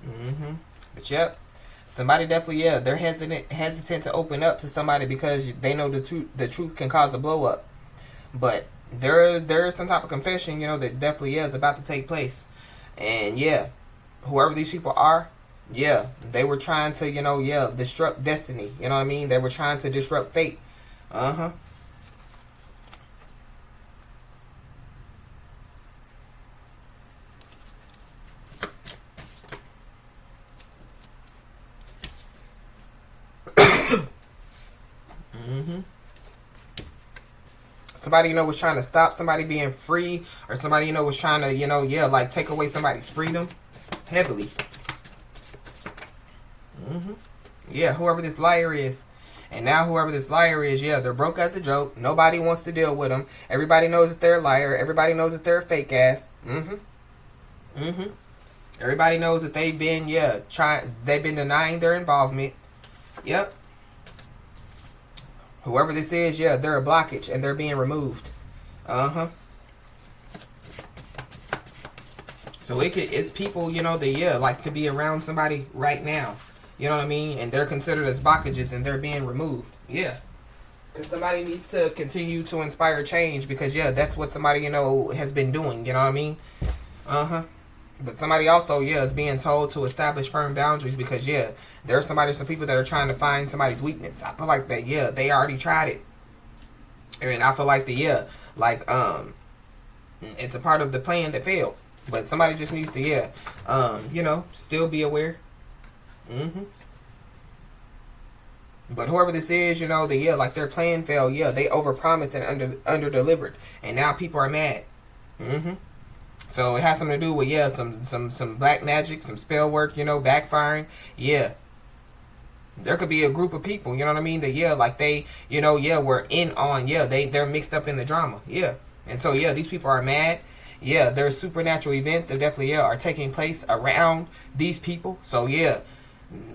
Mm-hmm. But yep, somebody definitely, yeah, they're hesitant to open up to somebody because they know the truth can cause a blow up. But there is some type of confession, that definitely is about to take place. And yeah, whoever these people are, yeah, they were trying to, yeah, disrupt destiny. You know what I mean? They were trying to disrupt fate. Uh-huh. Somebody, you know, was trying to stop somebody being free, or somebody, you know, was trying to, you know, yeah, like take away somebody's freedom heavily. Yeah, whoever this liar is. And now whoever this liar is, yeah, they're broke as a joke. Nobody wants to deal with them. Everybody knows that they're a liar. Everybody knows that they're a fake ass. Everybody knows that they've been, yeah, they've been denying their involvement. Yep. Whoever this is, yeah, they're a blockage and they're being removed. So it's people, you know, that, yeah, like could be around somebody right now. You know what I mean? And they're considered as blockages and they're being removed. Yeah. Because somebody needs to continue to inspire change because, yeah, that's what somebody, you know, has been doing. You know what I mean? But somebody also, yeah, is being told to establish firm boundaries because, yeah, there are some people that are trying to find somebody's weakness. I feel like that, yeah, they already tried it. And I feel like it's a part of the plan that failed. But somebody just needs to, yeah, you know, still be aware. But whoever this is, you know, yeah, like their plan failed. Yeah, they overpromised and under-delivered. And now people are mad. So it has something to do with, yeah, some black magic, some spell work, you know, backfiring. Yeah. There could be a group of people, you know what I mean, that, yeah, like they, you know, yeah, were in on, yeah, they're mixed up in the drama. Yeah. And so, yeah, these people are mad. Yeah, there's supernatural events that definitely, yeah, are taking place around these people. So, yeah,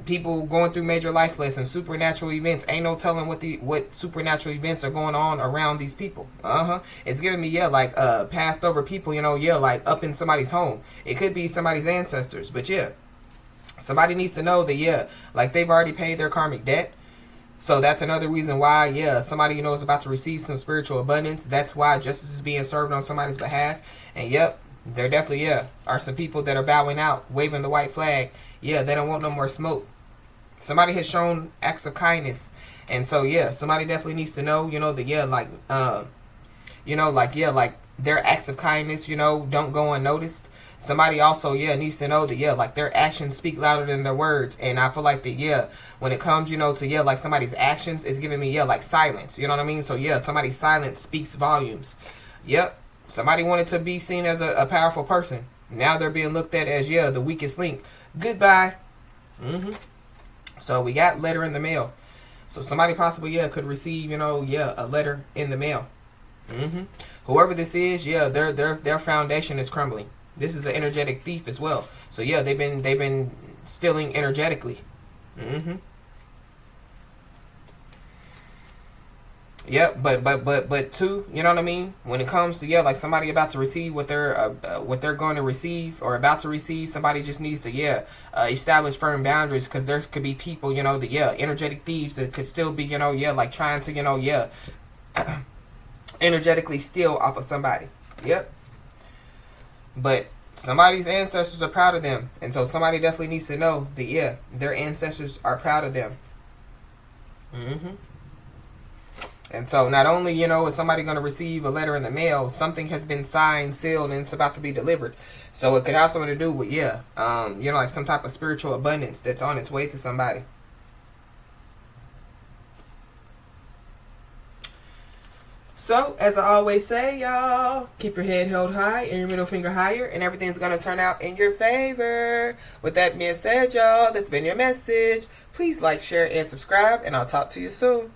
people going through major life lessons, supernatural events. Ain't no telling what supernatural events are going on around these people. It's giving me, yeah, like passed over people, you know, yeah, like up in somebody's home. It could be somebody's ancestors, but yeah, somebody needs to know that, yeah, like they've already paid their karmic debt. So that's another reason why, yeah, somebody, you know, is about to receive some spiritual abundance. That's why justice is being served on somebody's behalf. And yep, there definitely, yeah, are some people that are bowing out, waving the white flag. Yeah, they don't want no more smoke. Somebody has shown acts of kindness. And so, yeah, somebody definitely needs to know, you know, that, yeah, like, you know, like, yeah, like their acts of kindness, you know, don't go unnoticed. Somebody also, yeah, needs to know that, yeah, like their actions speak louder than their words. And I feel like that, yeah, when it comes, you know, to, yeah, like somebody's actions, it's giving me, yeah, like silence. You know what I mean? So, yeah, somebody's silence speaks volumes. Yep. Somebody wanted to be seen as a powerful person. Now they're being looked at as, yeah, the weakest link. Goodbye. So we got letter in the mail. So somebody possibly, yeah, could receive, you know, yeah, a letter in the mail. Whoever this is, yeah, their foundation is crumbling. This is an energetic thief as well. So yeah, they've been stealing energetically. Yep, but too, you know what I mean? When it comes to, yeah, like somebody about to receive what they're going to receive or about to receive, somebody just needs to, yeah, establish firm boundaries because there could be people, you know, that, yeah, energetic thieves that could still be, you know, yeah, like trying to, you know, yeah, energetically steal off of somebody. Yep. But somebody's ancestors are proud of them. And so somebody definitely needs to know that, yeah, their ancestors are proud of them. And so not only, you know, is somebody going to receive a letter in the mail, something has been signed, sealed, and it's about to be delivered. So it could have something to do with, yeah, you know, like some type of spiritual abundance that's on its way to somebody. So, as I always say, y'all, keep your head held high and your middle finger higher, and everything's going to turn out in your favor. With that being said, y'all, that's been your message. Please like, share, and subscribe, and I'll talk to you soon.